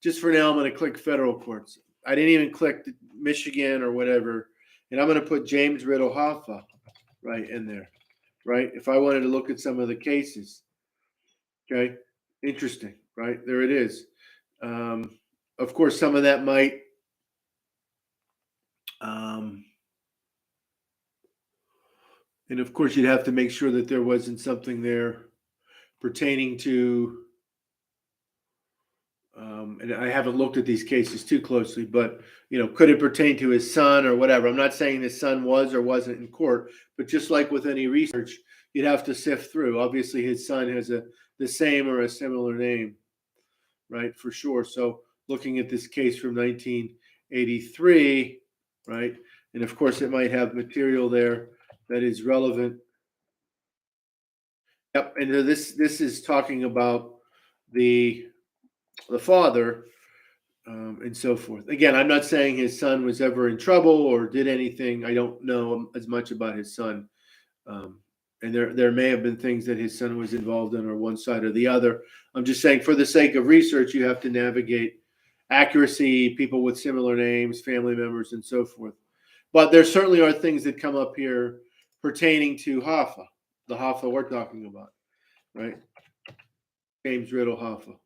Just for now, I'm going to click federal courts. I didn't even click Michigan or whatever. And I'm going to put James Riddle Hoffa right in there, right? If I wanted to look at some of the cases. Okay. Interesting, right? There it is. Of course, some of that might and of course, you'd have to make sure that there wasn't something there pertaining to and I haven't looked at these cases too closely, but could it pertain to his son or whatever? I'm not saying his son was or wasn't in court, but just like with any research, you'd have to sift through. Obviously, his son has the same or a similar name, right? For sure. So looking at this case from 1983, right? And of course, it might have material there that is relevant. Yep. And this is talking about the father and so forth. Again, I'm not saying his son was ever in trouble or did anything. I don't know as much about his son. And there may have been things that his son was involved in, or one side or the other. I'm just saying, for the sake of research, you have to navigate accuracy, people with similar names, family members, and so forth. But there certainly are things that come up here pertaining to Hoffa, the Hoffa we're talking about, right? James Riddle Hoffa.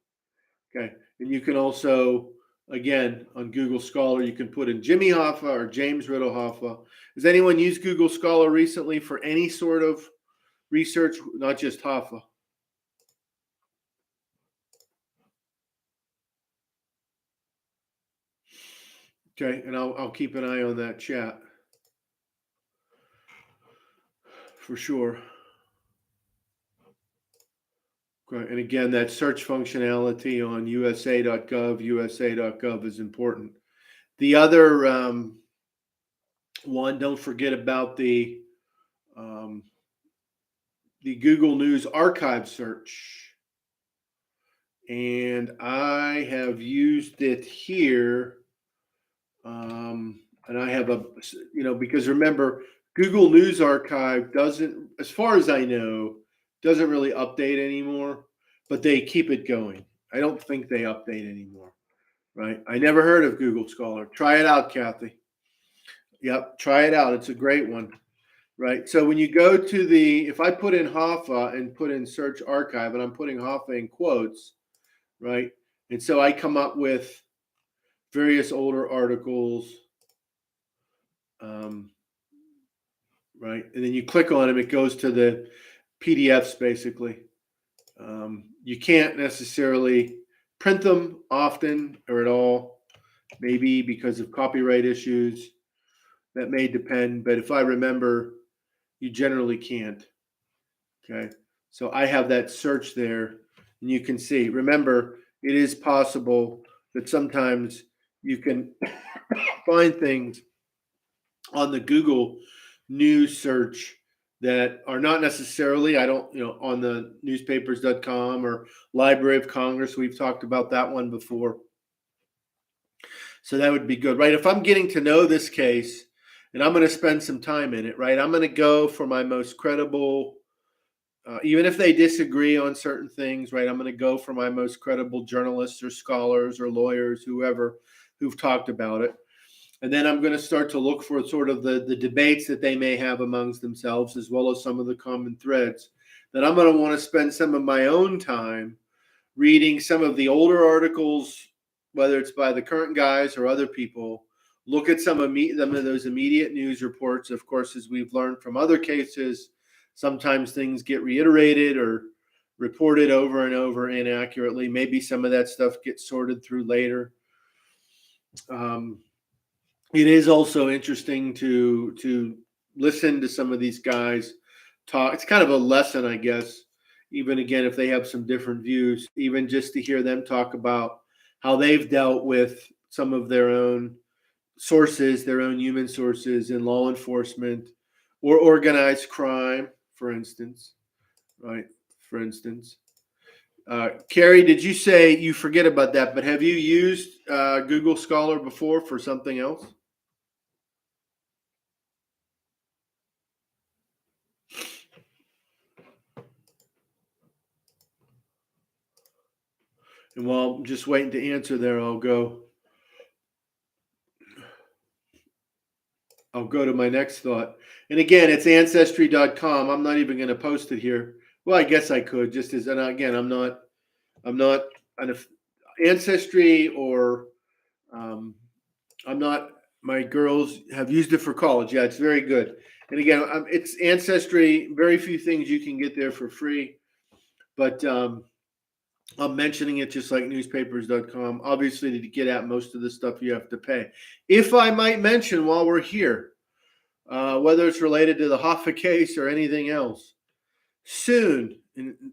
Okay. And you can also, again, on Google Scholar, you can put in Jimmy Hoffa or James Riddle Hoffa. Has anyone used Google Scholar recently for any sort of research, not just Hoffa? Okay, and I'll keep an eye on that chat for sure. Okay, and again, that search functionality on USA.gov is important. The other one, don't forget about the Google News archive search. And I have used it here. And I have because remember, Google News Archive doesn't, as far as I know, doesn't really update anymore, but they keep it going. I don't think they update anymore, right? I never heard of Google Scholar. Try it out, Kathy. Yep, try it out. It's a great one, right? So when you go to if I put in Hoffa and put in search archive, and I'm putting Hoffa in quotes, right? And so I come up with various older articles, right? And then you click on them, it goes to the PDFs basically. You can't necessarily print them often or at all, maybe because of copyright issues. That may depend, but if I remember, you generally can't. Okay, so I have that search there, and you can see. Remember, it is possible that sometimes you can find things on the Google News search that are not necessarily, on the newspapers.com or Library of Congress. We've talked about that one before. So that would be good, right? If I'm getting to know this case and I'm going to spend some time in it, right? I'm going to go for my most credible, even if they disagree on certain things, right? I'm going to go for my most credible journalists or scholars or lawyers, whoever, who've talked about it. And then I'm going to start to look for sort of the debates that they may have amongst themselves, as well as some of the common threads. Then I'm going to want to spend some of my own time reading some of the older articles, whether it's by the current guys or other people. Look at some of those immediate news reports. Of course, as we've learned from other cases, sometimes things get reiterated or reported over and over inaccurately. Maybe some of that stuff gets sorted through later. It is also interesting to listen to some of these guys talk. It's kind of a lesson, I guess, even again, if they have some different views, even just to hear them talk about how they've dealt with some of their own sources, their own human sources in law enforcement or organized crime, for instance, right? For instance. Carrie, did you say you forget about that, but have you used Google Scholar before for something else? And while I'm just waiting to answer there, I'll go to my next thought. And again, it's ancestry.com. I'm not even going to post it here. Well, I guess I could just as, and again, I'm not an ancestry or I'm not, my girls have used it for college. Yeah, it's very good. And again, it's Ancestry. Very few things you can get there for free. But I'm mentioning it just like newspapers.com. Obviously, to get at most of the stuff you have to pay. If I might mention while we're here, whether it's related to the Hoffa case or anything else, soon,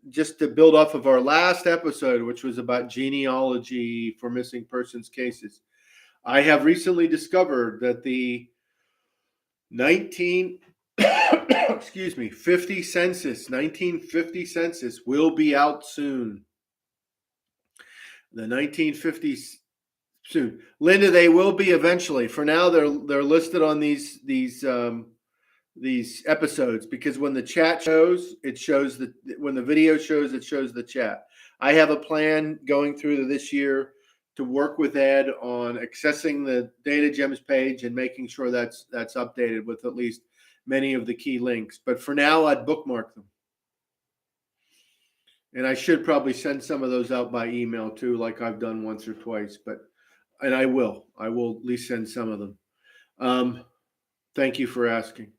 just to build off of our last episode, which was about genealogy for missing persons cases, I have recently discovered that the 1950 census will be out soon. The 1950s soon. Linda, they will be eventually. For now, they're listed on these episodes because when the chat shows, it shows when the video shows, it shows the chat. I have a plan going through this year to work with Ed on accessing the Data Gems page and making sure that's updated with at least many of the key links. But for now, I'd bookmark them. And I should probably send some of those out by email too, like I've done once or twice. And I will at least send some of them. Thank you for asking.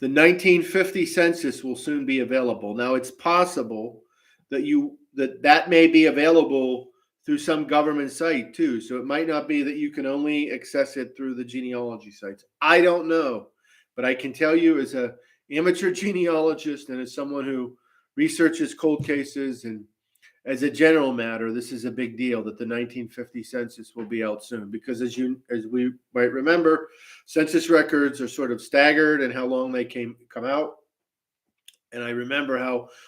The 1950 census will soon be available. Now, it's possible that may be available through some government site too. So it might not be that you can only access it through the genealogy sites. I don't know, but I can tell you as an amateur genealogist and as someone who researches cold cases and as a general matter, this is a big deal that the 1950 census will be out soon because as we might remember, census records are sort of staggered and how long they come out. And I remember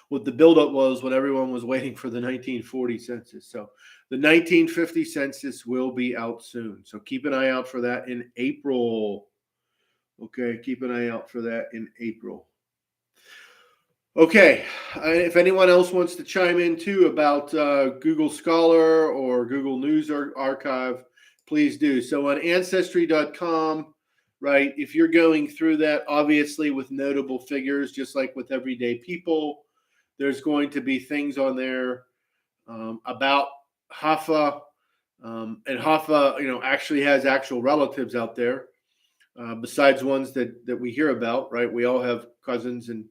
what the buildup was when everyone was waiting for the 1940 census. So the 1950 census will be out soon. So keep an eye out for that in April. Okay, keep an eye out for that in April. Okay, if anyone else wants to chime in too about Google Scholar or Google News Archive, please do. So on Ancestry.com, right, if you're going through that, obviously with notable figures, just like with everyday people, there's going to be things on there about Hoffa. And Hoffa, actually has actual relatives out there besides ones that we hear about, right? We all have cousins and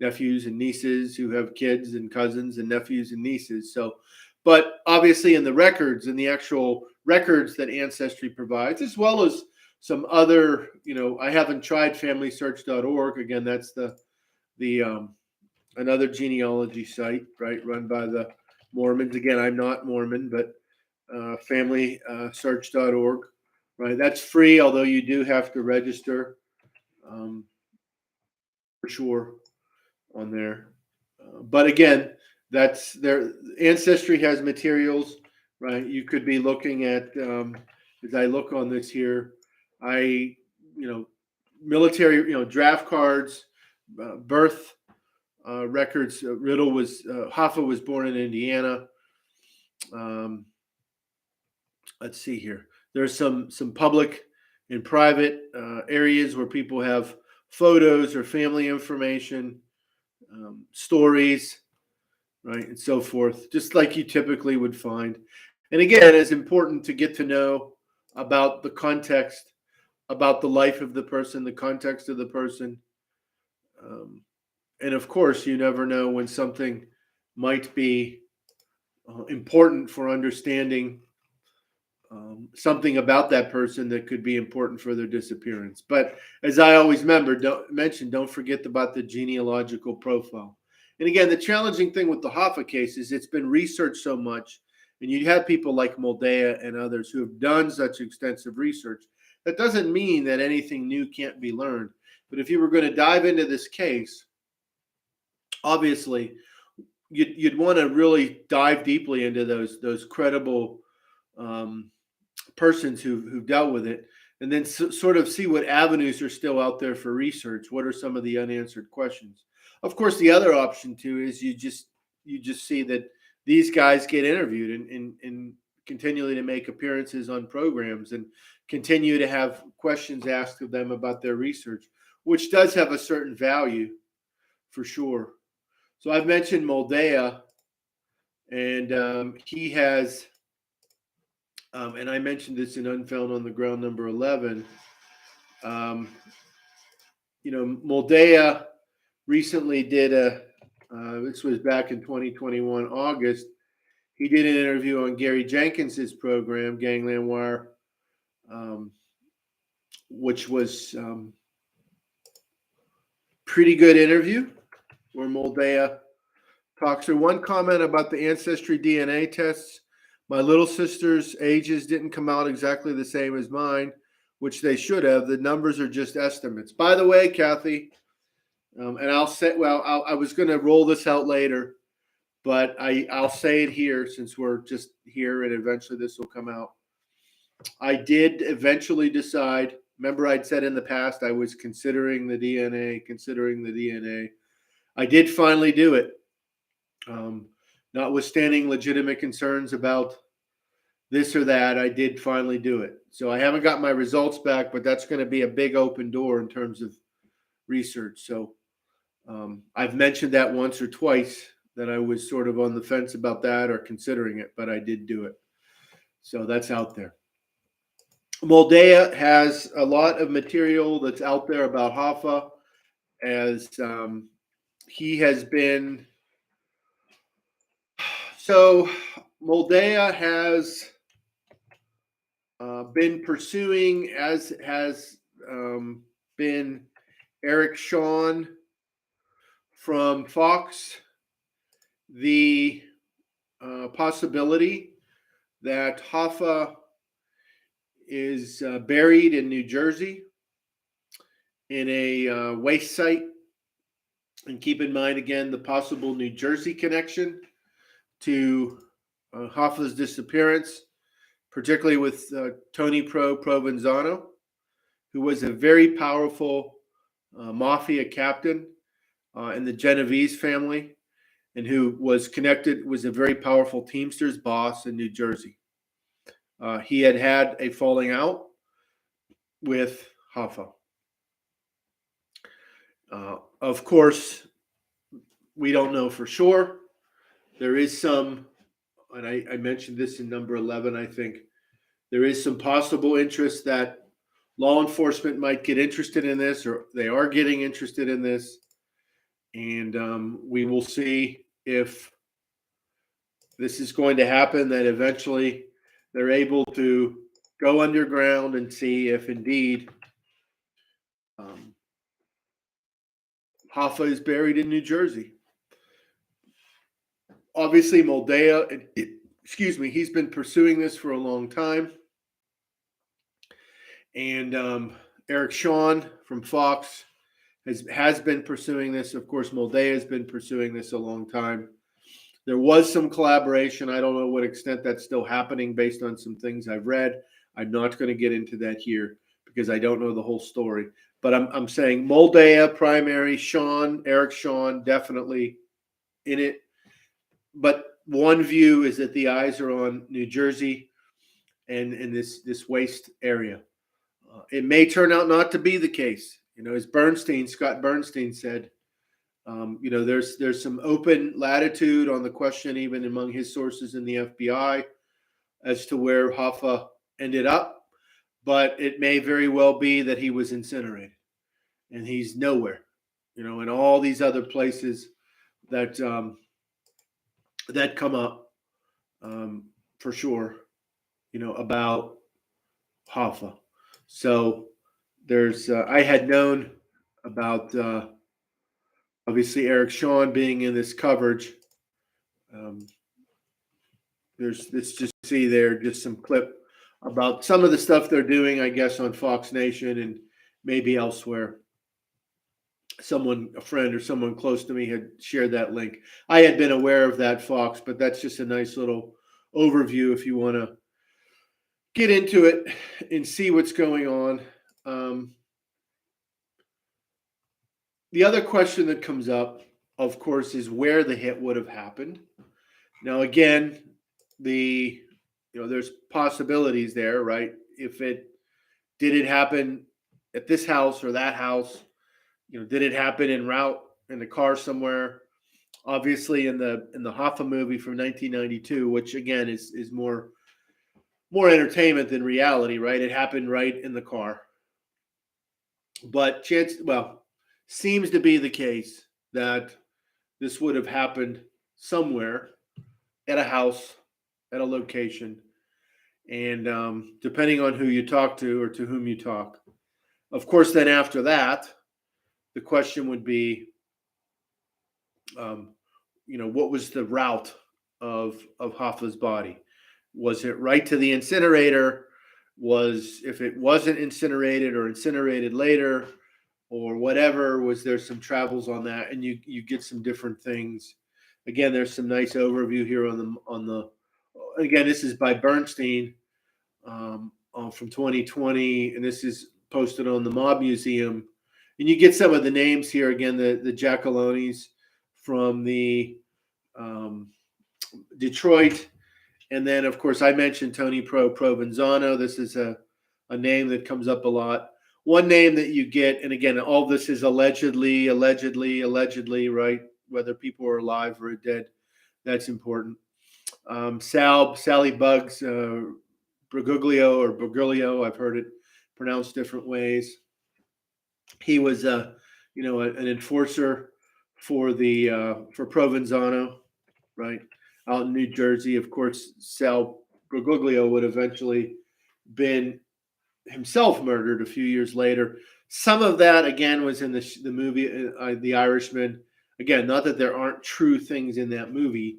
nephews and nieces who have kids and cousins and nephews and nieces. So, but obviously in the records, in the actual records that Ancestry provides, as well as some other, I haven't tried FamilySearch.org. Again, that's the another genealogy site, right, run by the Mormons. Again, I'm not Mormon, but FamilySearch.org, right? That's free, although you do have to register for sure on there. But again, that's their Ancestry has materials, right? You could be looking at, as I look on this here, military, draft cards, birth records. Hoffa was born in Indiana. Let's see here. There's some public and private areas where people have photos or family information. Stories, right, and so forth, just like you typically would find. And again, it's important to get to know about the context, about the life of the person, the context of the person. And of course, you never know when something might be important for understanding something about that person that could be important for their disappearance. But as I always don't forget about the genealogical profile. And again, the challenging thing with the Hoffa case is it's been researched so much, and you have people like Moldea and others who have done such extensive research. That doesn't mean that anything new can't be learned. But if you were going to dive into this case, obviously, you'd want to really dive deeply into those credible persons who've dealt with it, and then sort of see what avenues are still out there for research. What are some of the unanswered questions? Of course, the other option too is you just see that these guys get interviewed and continually to make appearances on programs and continue to have questions asked of them about their research, which does have a certain value for sure. So I've mentioned Moldea, and he has, and I mentioned this in Unfound on the Ground number 11. Moldea recently did this was back in 2021, August. He did an interview on Gary Jenkins's program, Gangland Wire, which was pretty good interview where Moldea talks through one comment about the ancestry DNA tests. My little sister's ages didn't come out exactly the same as mine, which they should have. The numbers are just estimates. By the way, Kathy, and I'll say, I was going to roll this out later, but I'll say it here since we're just here and eventually this will come out. I did eventually decide. Remember, I'd said in the past I was considering the DNA. I did finally do it. Notwithstanding legitimate concerns about this or that, I did finally do it. So I haven't got my results back, but that's going to be a big open door in terms of research. So I've mentioned that once or twice that I was sort of on the fence about that or considering it, but I did do it. So that's out there. Moldea has a lot of material that's out there about Hoffa, as he has been. So Moldea has been pursuing, as has been Eric Shawn from Fox, the possibility that Hoffa is buried in New Jersey in a waste site. And keep in mind, again, the possible New Jersey connection to Hoffa's disappearance, particularly with Tony Provenzano, who was a very powerful Mafia captain in the Genovese family, and who was a very powerful Teamsters boss in New Jersey. He had a falling out with Hoffa. Of course, we don't know for sure. There is some, and I mentioned this in number 11, I think, there is some possible interest that law enforcement might get interested in this, or they are getting interested in this. And we will see if this is going to happen, that eventually they're able to go underground and see if indeed Hoffa is buried in New Jersey. Obviously, Moldea, he's been pursuing this for a long time. And Eric Shawn from Fox has been pursuing this. Of course, Moldea has been pursuing this a long time. There was some collaboration. I don't know what extent that's still happening based on some things I've read. I'm not going to get into that here because I don't know the whole story. But I'm saying Moldea, primary, Eric Shawn, definitely in it. But one view is that the eyes are on New Jersey and in this waste area. It may turn out not to be the case. As Scott Bernstein said, there's some open latitude on the question, even among his sources in the FBI, as to where Hoffa ended up. But it may very well be that he was incinerated and he's nowhere, in all these other places that that come up for sure, about Hoffa. So there's I had known about obviously Eric Shawn being in this coverage. Let's just see there, just some clip about some of the stuff they're doing, I guess, on Fox Nation and maybe elsewhere. A friend or someone close to me had shared that link. I had been aware of that Fox, but that's just a nice little overview if you want to get into it and see what's going on. The other question that comes up, of course, is where the hit would have happened. Now, again, there's possibilities there, right? Did it happen at this house or that house? Did it happen en route in the car somewhere? Obviously, in the Hoffa movie from 1992, which again is more entertainment than reality, right? It happened right in the car. But seems to be the case that this would have happened somewhere at a house, at a location, and depending on who you talk to or to whom you talk. Of course, then after that, the question would be, what was the route of Hoffa's body? Was it right to the incinerator? If it wasn't incinerated or incinerated later or whatever, was there some travels on that? And you get some different things. Again, there's some nice overview here on the. Again, this is by Bernstein from 2020, and this is posted on the Mob Museum. And you get some of the names here. Again, the Giacalonis from the Detroit. And then, of course, I mentioned Tony Provenzano. This is a name that comes up a lot. One name that you get, and again, all this is allegedly, right? Whether people are alive or dead, that's important. Sally Bugs Bergoglio, I've heard it pronounced different ways. He was, an enforcer for Provenzano, right, out in New Jersey. Of course, Sal Bergoglio would eventually been himself murdered a few years later. Some of that, again, was in the movie The Irishman. Again, not that there aren't true things in that movie,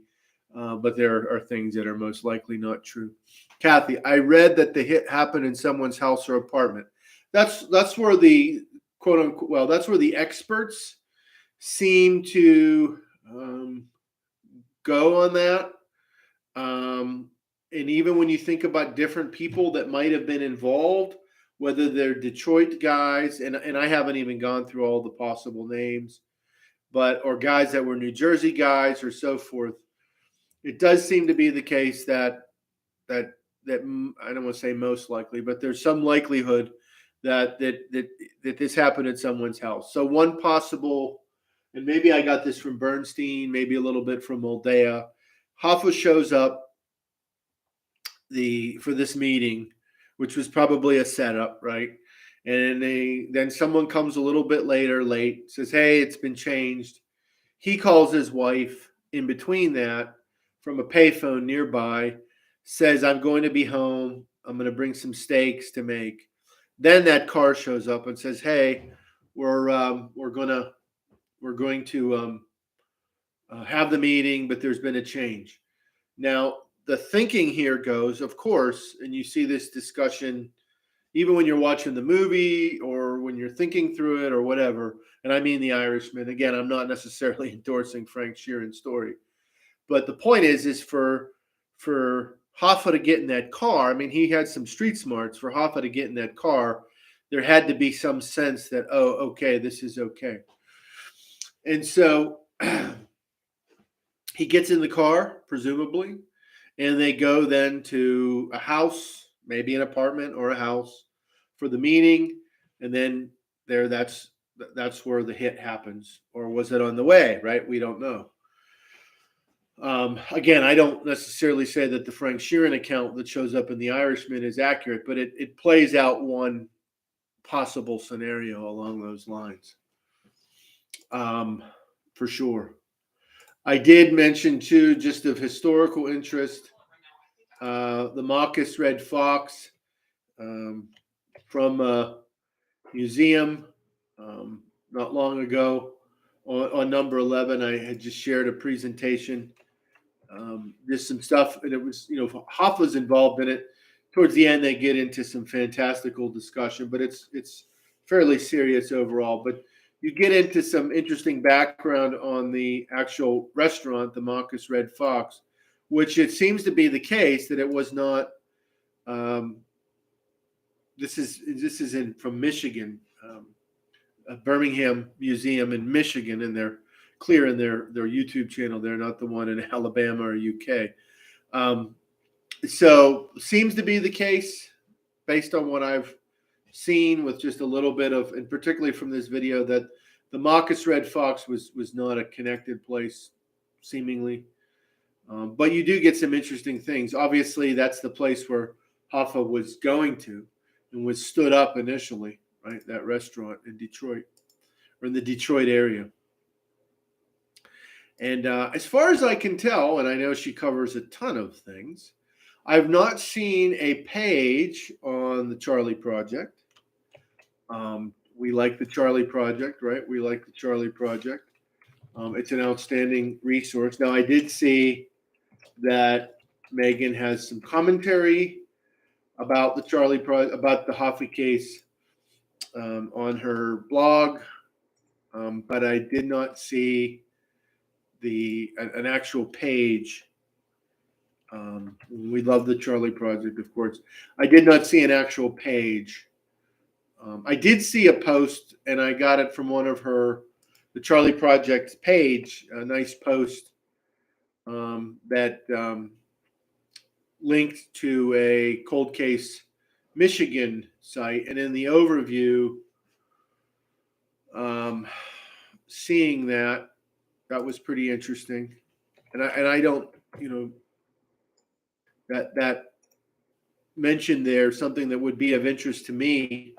but there are things that are most likely not true. Kathy, I read that the hit happened in someone's house or apartment. That's where the quote unquote, that's where the experts seem to go on that. And even when you think about different people that might have been involved, whether they're Detroit guys, and I haven't even gone through all the possible names, or guys that were New Jersey guys or so forth, it does seem to be the case that I don't want to say most likely, but there's some likelihood that this happened at someone's house. So one possible, and maybe I got this from Bernstein, maybe a little bit from Moldea. Hoffa shows up for this meeting, which was probably a setup, right? And then someone comes a little bit late, says, "Hey, it's been changed." He calls his wife in between that from a payphone nearby, says, "I'm going to be home. I'm going to bring some steaks to make." Then that car shows up and says, "Hey, we're going to have the meeting, but there's been a change." Now, the thinking here goes, of course, and you see this discussion even when you're watching the movie or when you're thinking through it or whatever, and I mean The Irishman. Again, I'm not necessarily endorsing Frank Sheeran's story, but the point is for Hoffa to get in that car, I mean, he had some street smarts. For Hoffa to get in that car, there had to be some sense that, oh, okay, this is okay. And so he gets in the car, presumably, and they go then to a house, maybe an apartment or a house, for the meeting. And then that's where the hit happens. Or was it on the way, right? We don't know. Again, I don't necessarily say that the Frank Sheeran account that shows up in The Irishman is accurate, but it plays out one possible scenario along those lines. For sure. I did mention, too, just of historical interest, the Marcus Red Fox from a museum not long ago. on number 11, I had just shared a presentation. There's some stuff, and it was, Hoffa's involved in it. Towards the end, they get into some fantastical discussion, but it's fairly serious overall. But you get into some interesting background on the actual restaurant, the Marcus Red Fox, which it seems to be the case that it was not. This is from Michigan, a Birmingham museum in Michigan, and they're clear in their YouTube channel. They're not the one in Alabama or UK. So seems to be the case based on what I've seen with just a little bit of, and particularly from this video, that the Marcus Red Fox was not a connected place, seemingly. But you do get some interesting things. Obviously, that's the place where Hoffa was going to and was stood up initially, right? That restaurant in Detroit, or in the Detroit area. And as far as I can tell, and I know she covers a ton of things, I've not seen a page on the Charlie Project. We like the Charlie Project, right? We like the Charlie Project. It's an outstanding resource. Now, I did see that Megan has some commentary about the about the Hoffa case on her blog, but I did not see an actual page. We love the Charlie Project, of course. I did not see an actual page. I did see a post, and I got it from one of the Charlie Project's page, a nice post that linked to a cold case Michigan site. And in the overview, seeing that was pretty interesting. And I don't, that mentioned there something that would be of interest to me.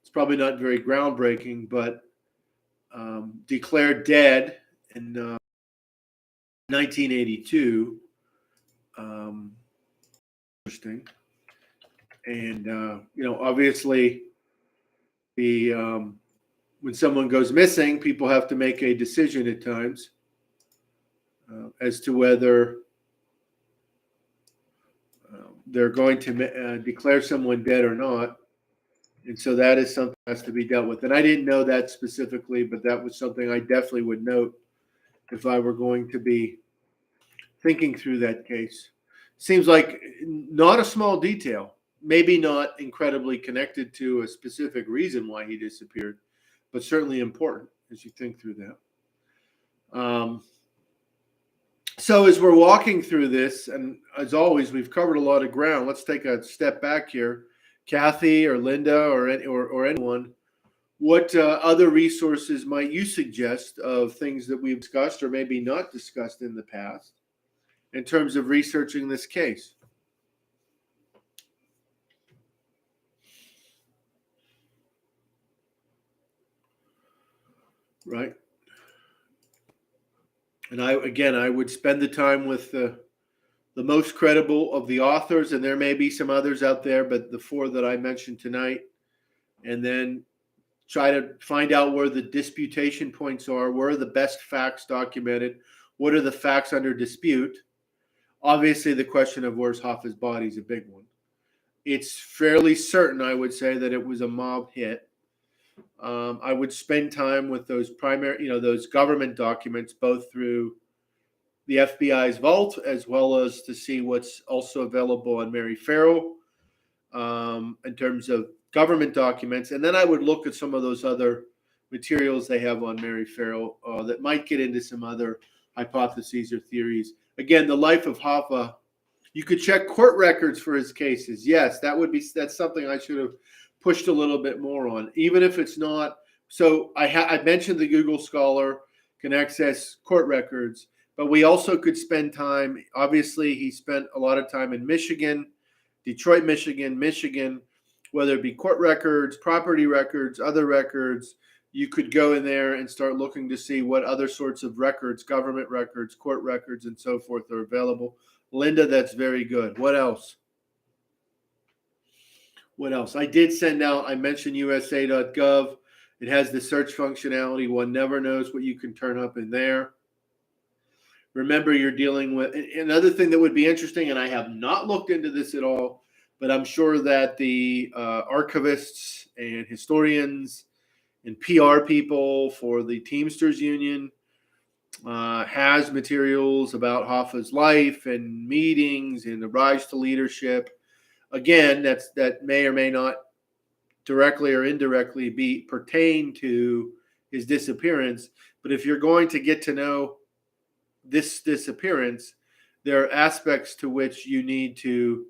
It's probably not very groundbreaking, but declared dead in 1982. Interesting. And obviously, when someone goes missing, people have to make a decision at times as to whether they're going to declare someone dead or not. And so that is something that has to be dealt with. And I didn't know that specifically, but that was something I definitely would note if I were going to be thinking through that case. Seems like not a small detail, maybe not incredibly connected to a specific reason why he disappeared, but certainly important as you think through that. So as we're walking through this, and as always, we've covered a lot of ground. Let's take a step back here. Kathy or Linda or anyone, what other resources might you suggest of things that we've discussed or maybe not discussed in the past in terms of researching this case? Right. And I would spend the time with the most credible of the authors, and there may be some others out there, but the four that I mentioned tonight, and then try to find out where the disputation points are, where are the best facts documented, what are the facts under dispute. Obviously, the question of where's Hoffa's body is a big one. It's fairly certain, I would say, that it was a mob hit. I would spend time with those those government documents, both through the FBI's vault, as well as to see what's also available on Mary Farrell in terms of government documents. And then I would look at some of those other materials they have on Mary Farrell that might get into some other hypotheses or theories. Again, the life of Hoffa, you could check court records for his cases. Yes, that's something I should have pushed a little bit more on, even if it's not. So I mentioned the Google Scholar can access court records, but we also could spend time. Obviously, he spent a lot of time in Michigan, Detroit, Michigan, whether it be court records, property records, other records. You could go in there and start looking to see what other sorts of records, government records, court records, and so forth are available. Linda, that's very good. What else? I did send out, I mentioned USA.gov It has the search functionality. One never knows what you can turn up in there. Remember, you're dealing with another thing that would be interesting, and I have not looked into this at all, but I'm sure that the archivists and historians and PR people for the Teamsters Union has materials about Hoffa's life and meetings and the rise to leadership. Again, that may or may not directly or indirectly pertain to his disappearance. But if you're going to get to know this disappearance, there are aspects to which you need to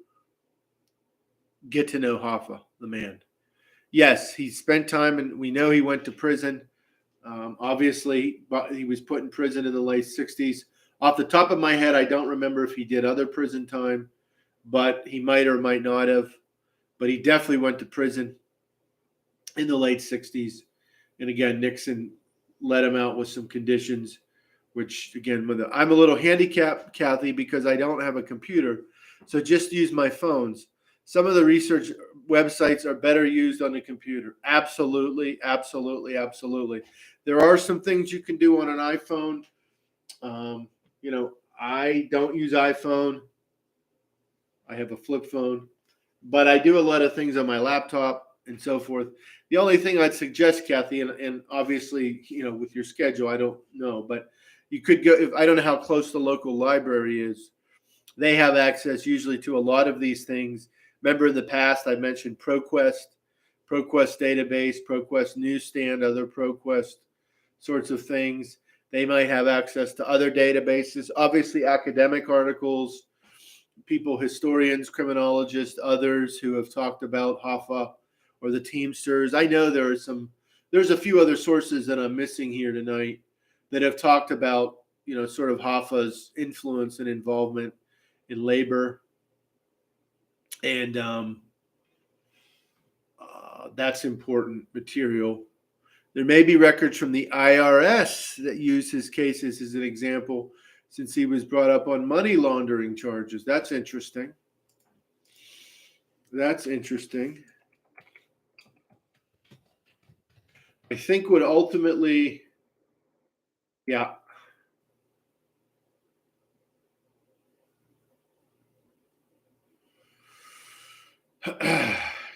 get to know Hoffa, the man. Yes, he spent time, and we know he went to prison. Obviously, he was put in prison in the late 60s. Off the top of my head, I don't remember if he did other prison time, but he might or might not have. But he definitely went to prison in the late 60s. And again, Nixon let him out with some conditions, which, again, I'm a little handicapped, Kathy, because I don't have a computer. So just use my phones. Some of the research websites are better used on the computer. Absolutely, absolutely, absolutely. There are some things you can do on an iPhone. I don't use iPhone. I have a flip phone, but I do a lot of things on my laptop and so forth. The only thing I'd suggest, Kathy, and obviously, with your schedule, I don't know, but you could go. I don't know how close the local library is. They have access usually to a lot of these things. Remember, in the past, I mentioned ProQuest database, ProQuest newsstand, other ProQuest sorts of things. They might have access to other databases, obviously academic articles, people, historians, criminologists, others who have talked about Hoffa or the Teamsters. I know there's a few other sources that I'm missing here tonight that have talked about, sort of Hoffa's influence and involvement in labor. And that's important material. There may be records from the IRS that use his cases as an example, since he was brought up on money laundering charges. That's interesting. I think what ultimately, yeah.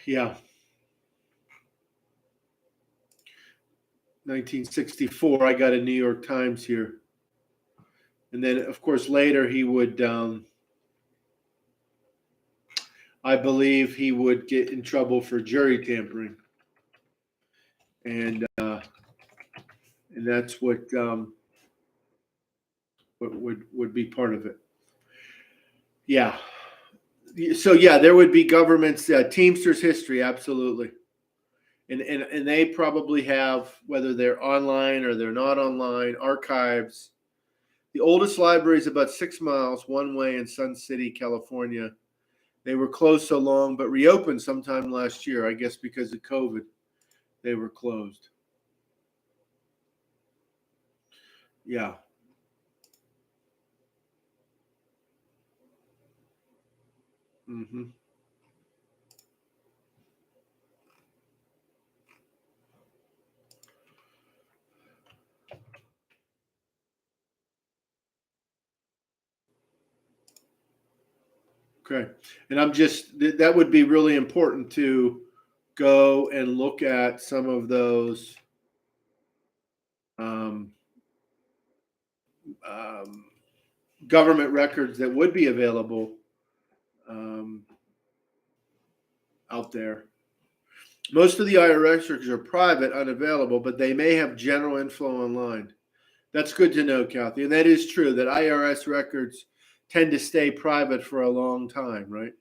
Yeah. 1964, I got a New York Times here. And then, of course, later he would, I believe he would get in trouble for jury tampering. And that's what would be part of it. Yeah. So, yeah, there would be governments, Teamsters history, absolutely. And they probably have, whether they're online or they're not online, archives. The oldest library is about 6 miles one way in Sun City, California. They were closed so long, but reopened sometime last year, I guess because of COVID. They were closed. Yeah. Mm-hmm. Okay. And that would be really important to go and look at some of those government records that would be available out there. Most of the IRS records are private, unavailable, but they may have general info online. That's good to know, Kathy. And that is true, that IRS records tend to stay private for a long time, right?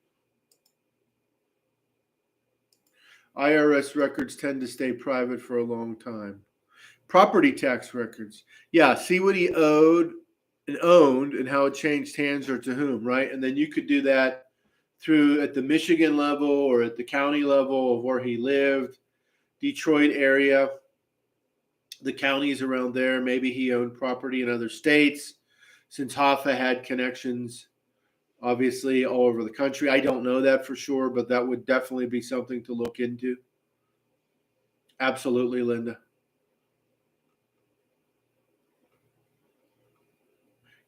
IRS records tend to stay private for a long time. Property tax records. Yeah, see what he owed and owned and how it changed hands or to whom, right? And then you could do that through at the Michigan level or at the county level of where he lived, Detroit area, the counties around there. Maybe he owned property in other states, since Hoffa had connections, obviously, all over the country. I don't know that for sure, but that would definitely be something to look into. Absolutely, Linda.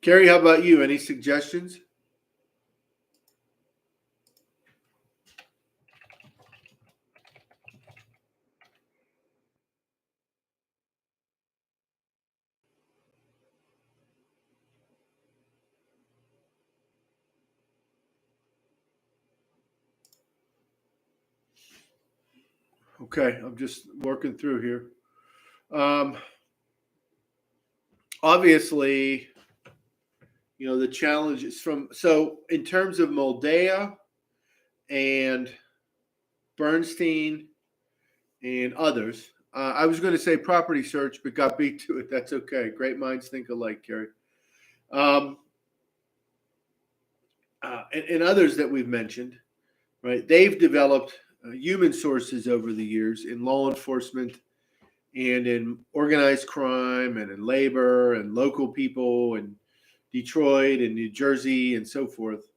Carrie, how about you? Any suggestions? Okay, I'm just working through here. Obviously, the challenge is so in terms of Moldea and Bernstein and others. I was going to say property search, but got beat to it. That's okay. Great minds think alike, Carrie. And others that we've mentioned, right? They've developed human sources over the years in law enforcement and in organized crime and in labor and local people and Detroit and New Jersey and so forth.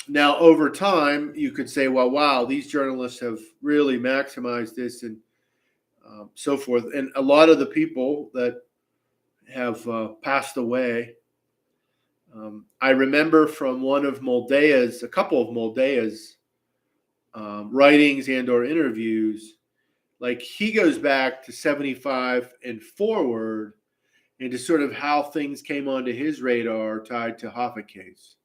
Now, over time, you could say, well, wow, these journalists have really maximized this and so forth. And a lot of the people that have passed away, I remember from a couple of Moldea's writings and or interviews, like he goes back to 75 and forward into sort of how things came onto his radar tied to Hoffa case.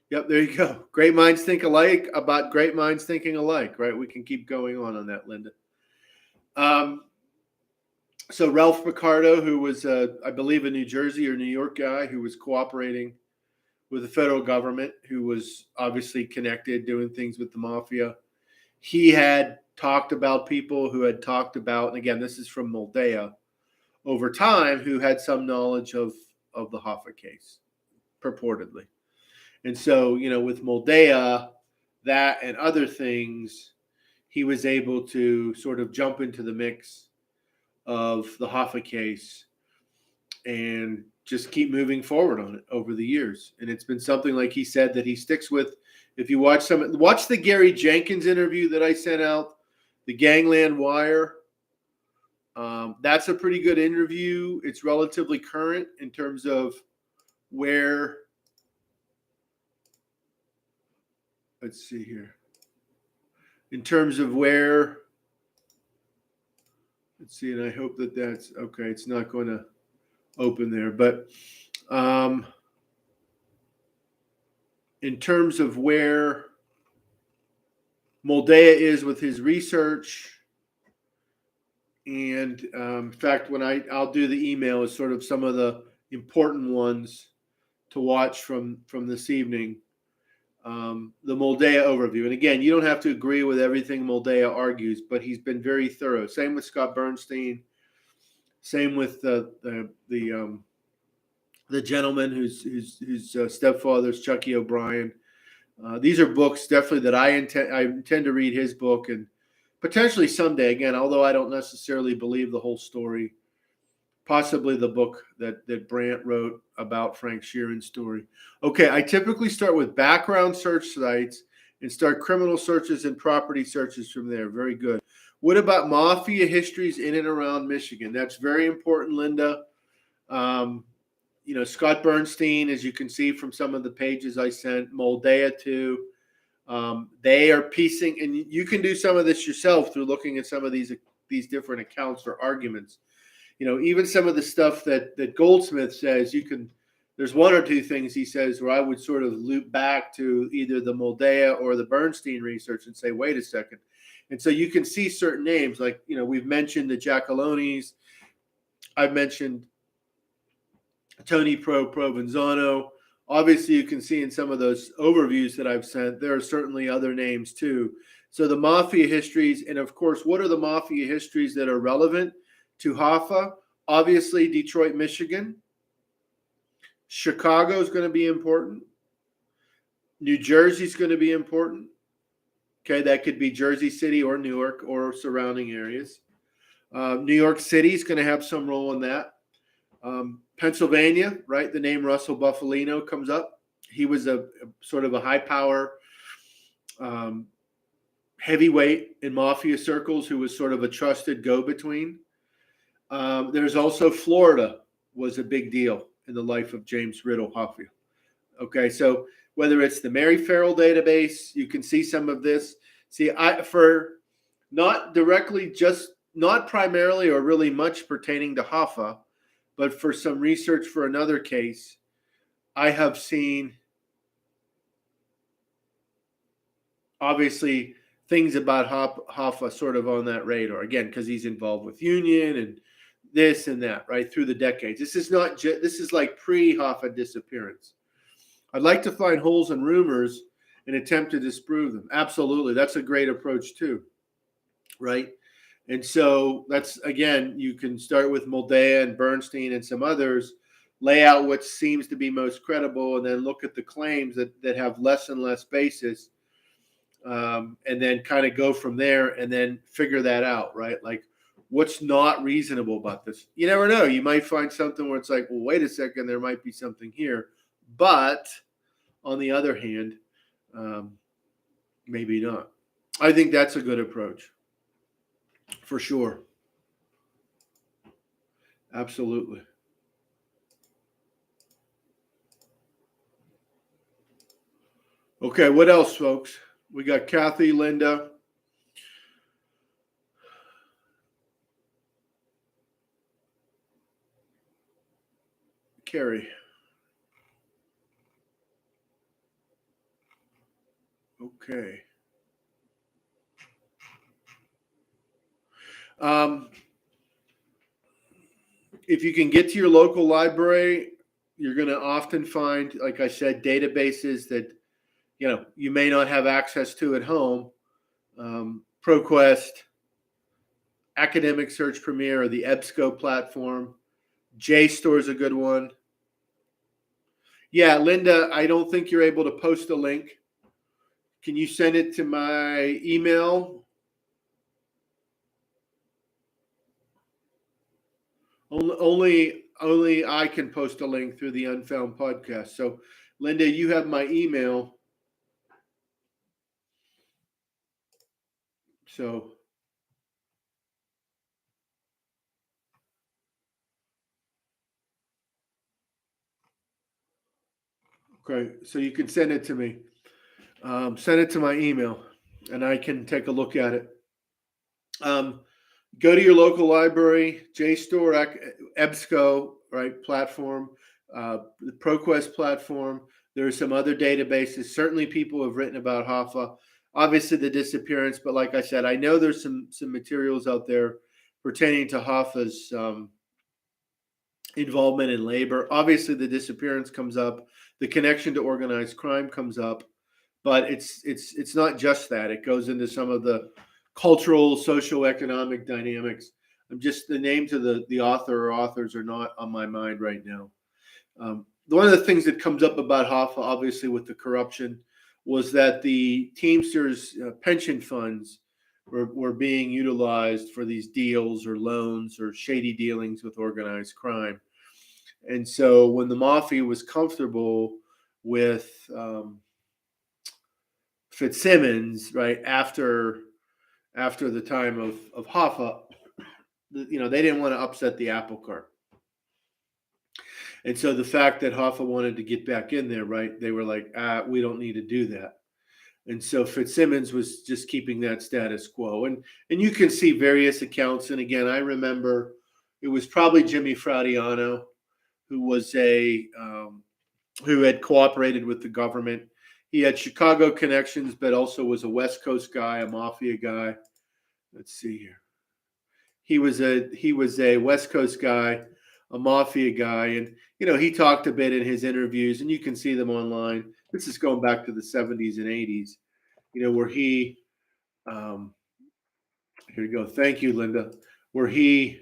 Yep, there you go. Great minds think alike about great minds thinking alike, right? We can keep going on that, Linda. So Ralph Picardo, who was, I believe, a New Jersey or New York guy who was cooperating with the federal government, who was obviously connected, doing things with the Mafia. He had talked about people who had talked about, and again, this is from Moldea, over time, who had some knowledge of the Hoffa case, purportedly. And so, with Moldea, that and other things, he was able to sort of jump into the mix of the Hoffa case and just keep moving forward on it over the years. And it's been something, like he said, that he sticks with. If you watch the Gary Jenkins interview that I sent out, the Gangland Wire, that's a pretty good interview. It's relatively current in terms of where, let's see here, in terms of where, let's see, and I hope that's okay. It's not going to open there, but in terms of where Moldea is with his research, and in fact, when I'll do the email is sort of some of the important ones to watch from this evening. The Moldea overview, and again, you don't have to agree with everything Moldea argues, but he's been very thorough. Same with Scott Bernstein. Same with the gentleman whose stepfather's Chucky O'Brien. These are books definitely that I intend to read his book, and potentially someday, again, although I don't necessarily believe the whole story, possibly the book that Brandt wrote about Frank Sheeran's story. Okay, I typically start with background search sites and start criminal searches and property searches from there. Very good. What about Mafia histories in and around Michigan? That's very important, Linda. Scott Bernstein, as you can see from some of the pages I sent, Moldea too. They are piecing, and you can do some of this yourself through looking at some of these different accounts or arguments. Even some of the stuff that Goldsmith says, there's one or two things he says where I would sort of loop back to either the Moldea or the Bernstein research and say, wait a second. And so you can see certain names, like, we've mentioned the Giacalonis. I've mentioned Tony Provenzano. Obviously, you can see in some of those overviews that I've sent, there are certainly other names too. So the Mafia histories, and of course, what are the Mafia histories that are relevant to Hoffa? Obviously, Detroit, Michigan. Chicago is going to be important. New Jersey is going to be important. Okay, that could be Jersey City or Newark or surrounding areas. New York City is going to have some role in that. Pennsylvania, right? The name Russell Buffalino comes up. He was a sort of a high power heavyweight in mafia circles who was sort of a trusted go-between. There's also Florida was a big deal in the life of James Riddle Hoffa. Okay, so whether it's the Mary Farrell database, you can see some of this. See, for not directly, just not primarily or really much pertaining to Hoffa, but for some research for another case, I have seen obviously things about Hoffa sort of on that radar again because he's involved with union and this and that right through the decades. This is not this is like pre-Hoffa disappearance. I'd like to find holes in rumors and attempt to disprove them. Absolutely, that's a great approach too, right? And so that's again, you can start with Moldea and Bernstein and some others, lay out what seems to be most credible, and then look at the claims that have less and less basis. And then kind of go from there and then figure that out, right? Like what's not reasonable about this? You never know. You might find something where it's like, well, wait a second, there might be something here. But on the other hand, maybe not. I think that's a good approach for sure. Absolutely. Okay, what else, folks? We got Kathy, Linda. Carrie. Okay. If you can get to your local library, you're going to often find, like I said, databases that you may not have access to at home. ProQuest, Academic Search Premier, or the EBSCO platform. JSTOR is a good one. Yeah, Linda, I don't think you're able to post a link. Can you send it to my email? Only I can post a link through the Unfound podcast. So, Linda, you have my email. So, okay, so you can send it to me. Send it to my email, and I can take a look at it. Go to your local library, JSTOR, EBSCO, right, platform, the ProQuest platform. There are some other databases. Certainly people have written about Hoffa. Obviously the disappearance, but like I said, I know there's some materials out there pertaining to Hoffa's involvement in labor. Obviously the disappearance comes up. The connection to organized crime comes up. But it's not just that. It goes into some of the cultural, socioeconomic dynamics. I'm just the names of the author or authors are not on my mind right now. One of the things that comes up about Hoffa, obviously with the corruption, was that the Teamsters pension funds were being utilized for these deals or loans or shady dealings with organized crime. And so when the Mafia was comfortable with Fitzsimmons, right after the time of Hoffa, they didn't want to upset the apple cart. And so the fact that Hoffa wanted to get back in there, right, they were like, we don't need to do that. And so Fitzsimmons was just keeping that status quo. And you can see various accounts. And again, I remember it was probably Jimmy Fradiano, who was who had cooperated with the government. He had Chicago connections, but also was a West Coast guy, a Mafia guy. Let's see here. He was a West Coast guy, a Mafia guy, and he talked a bit in his interviews, and you can see them online. This is going back to the 70s and 80s, where he here you go. Thank you, Linda. Where he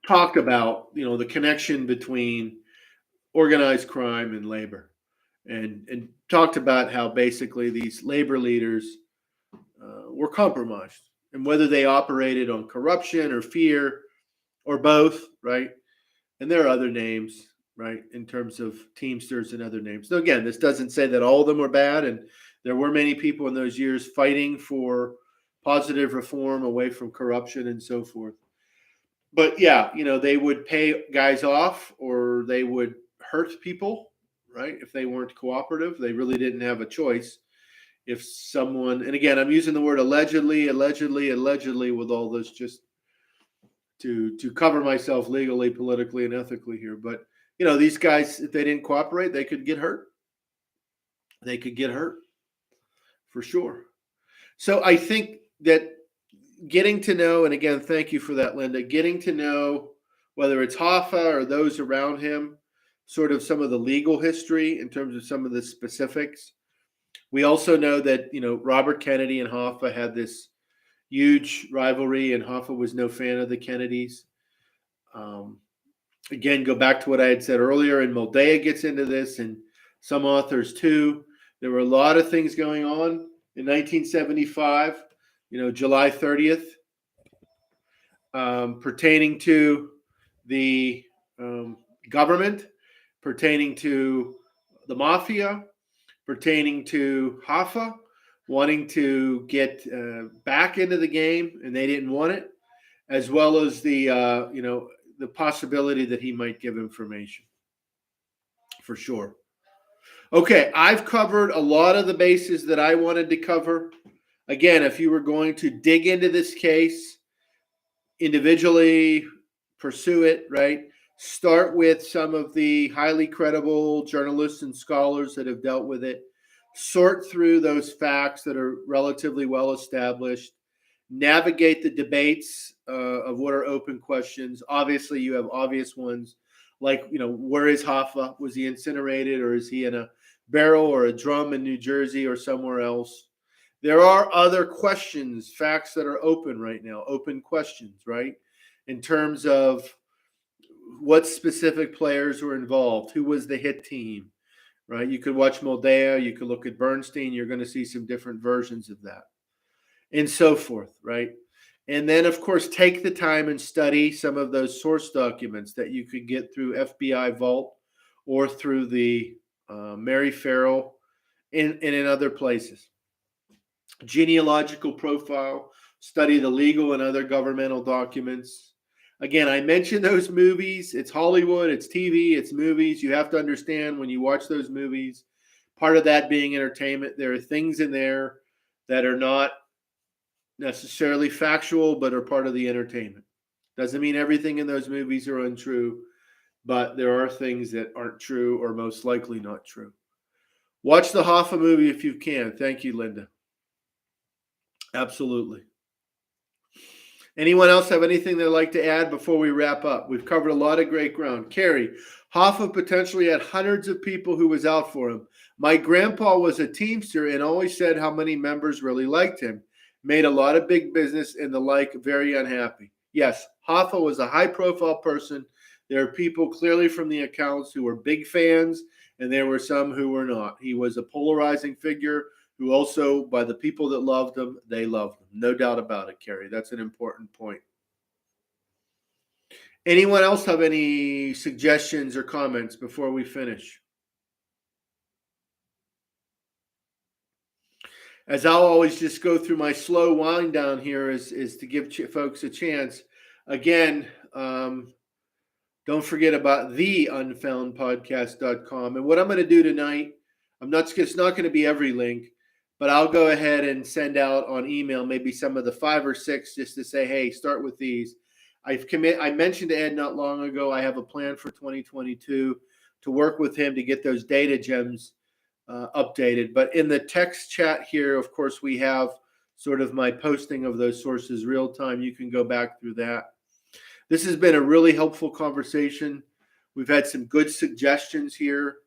talked about the connection between organized crime and labor, and talked about how basically these labor leaders were compromised, and whether they operated on corruption or fear or both, right? And there are other names. right, in terms of Teamsters and other names. So again, this doesn't say that all of them were bad, and there were many people in those years fighting for positive reform away from corruption and so forth. But yeah, they would pay guys off or they would hurt people, right? If they weren't cooperative, they really didn't have a choice. If someone, and again, I'm using the word allegedly with all this just to cover myself legally, politically, and ethically here. But these guys, if they didn't cooperate, they could get hurt. They could get hurt for sure. So I think that getting to know, and again, thank you for that, Linda, getting to know whether it's Hoffa or those around him, sort of some of the legal history in terms of some of the specifics. We also know that, Robert Kennedy and Hoffa had this huge rivalry, and Hoffa was no fan of the Kennedys. Again, go back to what I had said earlier, and Moldea gets into this, and some authors too. There were a lot of things going on in 1975, July 30th, pertaining to the government, pertaining to the Mafia, pertaining to Hoffa, wanting to get back into the game, and they didn't want it, as well as the possibility that he might give information, for sure. Okay, I've covered a lot of the bases that I wanted to cover. Again, if you were going to dig into this case individually, pursue it, right? Start with some of the highly credible journalists and scholars that have dealt with it. Sort through those facts that are relatively well established. Navigate the debates of what are open questions. Obviously, you have obvious ones like, where is Hoffa? Was he incinerated, or is he in a barrel or a drum in New Jersey or somewhere else? There are other questions, facts that are open right now, open questions, right? In terms of what specific players were involved, who was the hit team, right? You could watch Moldea, you could look at Bernstein, you're going to see some different versions of that, and so forth, right? And then, of course, take the time and study some of those source documents that you could get through FBI Vault or through the Mary Farrell and in other places. Genealogical profile, study the legal and other governmental documents. Again, I mentioned those movies. It's Hollywood, it's TV, it's movies. You have to understand when you watch those movies, part of that being entertainment, there are things in there that are not necessarily factual, but are part of the entertainment. Doesn't mean everything in those movies are untrue, but there are things that aren't true or most likely not true. Watch the Hoffa movie if you can. Thank you, Linda. Absolutely. Anyone else have anything they'd like to add before we wrap up? We've covered a lot of great ground. Carrie, Hoffa potentially had hundreds of people who was out for him. My grandpa was a Teamster and always said how many members really liked him. Made a lot of big business and the like, very unhappy. Yes, Hoffa was a high-profile person. There are people clearly from the accounts who were big fans, and there were some who were not. He was a polarizing figure who also, by the people that loved him, they loved him. No doubt about it, Carrie. That's an important point. Anyone else have any suggestions or comments before we finish? As I'll always just go through my slow wind down here is to give folks a chance. Again, don't forget about the unfoundpodcast.com. And what I'm going to do tonight, it's not going to be every link, but I'll go ahead and send out on email maybe some of the 5 or 6 just to say, hey, start with these. I mentioned to Ed not long ago, I have a plan for 2022 to work with him to get those data gems updated. But in the text chat here, of course, we have sort of my posting of those sources real time. You can go back through that. This has been a really helpful conversation. We've had some good suggestions here.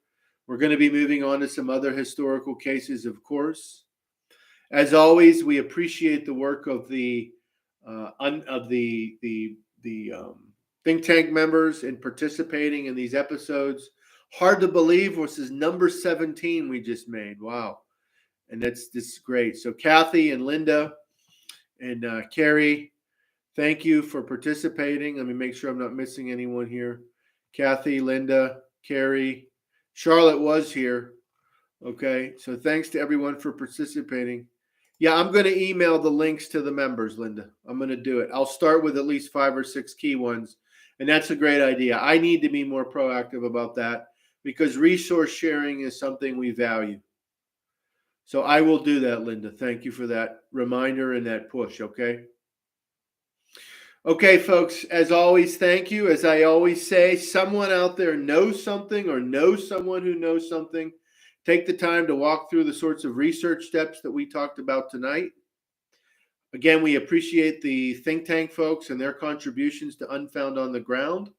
We're going to be moving on to some other historical cases, of course. As always, we appreciate the work of the think tank members in participating in these episodes. Hard to believe this is number 17 we just made. Wow. And this is great. So Kathy and Linda and Carrie, thank you for participating. Let me make sure I'm not missing anyone here. Kathy, Linda, Carrie. Charlotte was here. Okay, so thanks to everyone for participating. Yeah, I'm going to email the links to the members, Linda. I'm going to do it. I'll start with at least 5 or 6 key ones. And that's a great idea. I need to be more proactive about that because resource sharing is something we value. So I will do that, Linda. Thank you for that reminder and that push, okay? Okay, folks, as always, thank you. As I always say, someone out there knows something or knows someone who knows something. Take the time to walk through the sorts of research steps that we talked about tonight. Again, we appreciate the think tank folks and their contributions to Unfound on the Ground.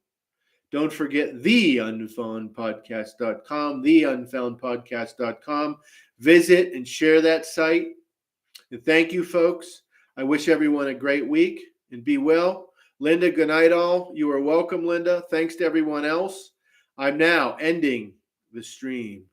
Don't forget the unfoundpodcast.com, the unfoundpodcast.com. Visit and share that site. And thank you, folks. I wish everyone a great week and be well. Linda, good night all. You are welcome, Linda. Thanks to everyone else. I'm now ending the stream.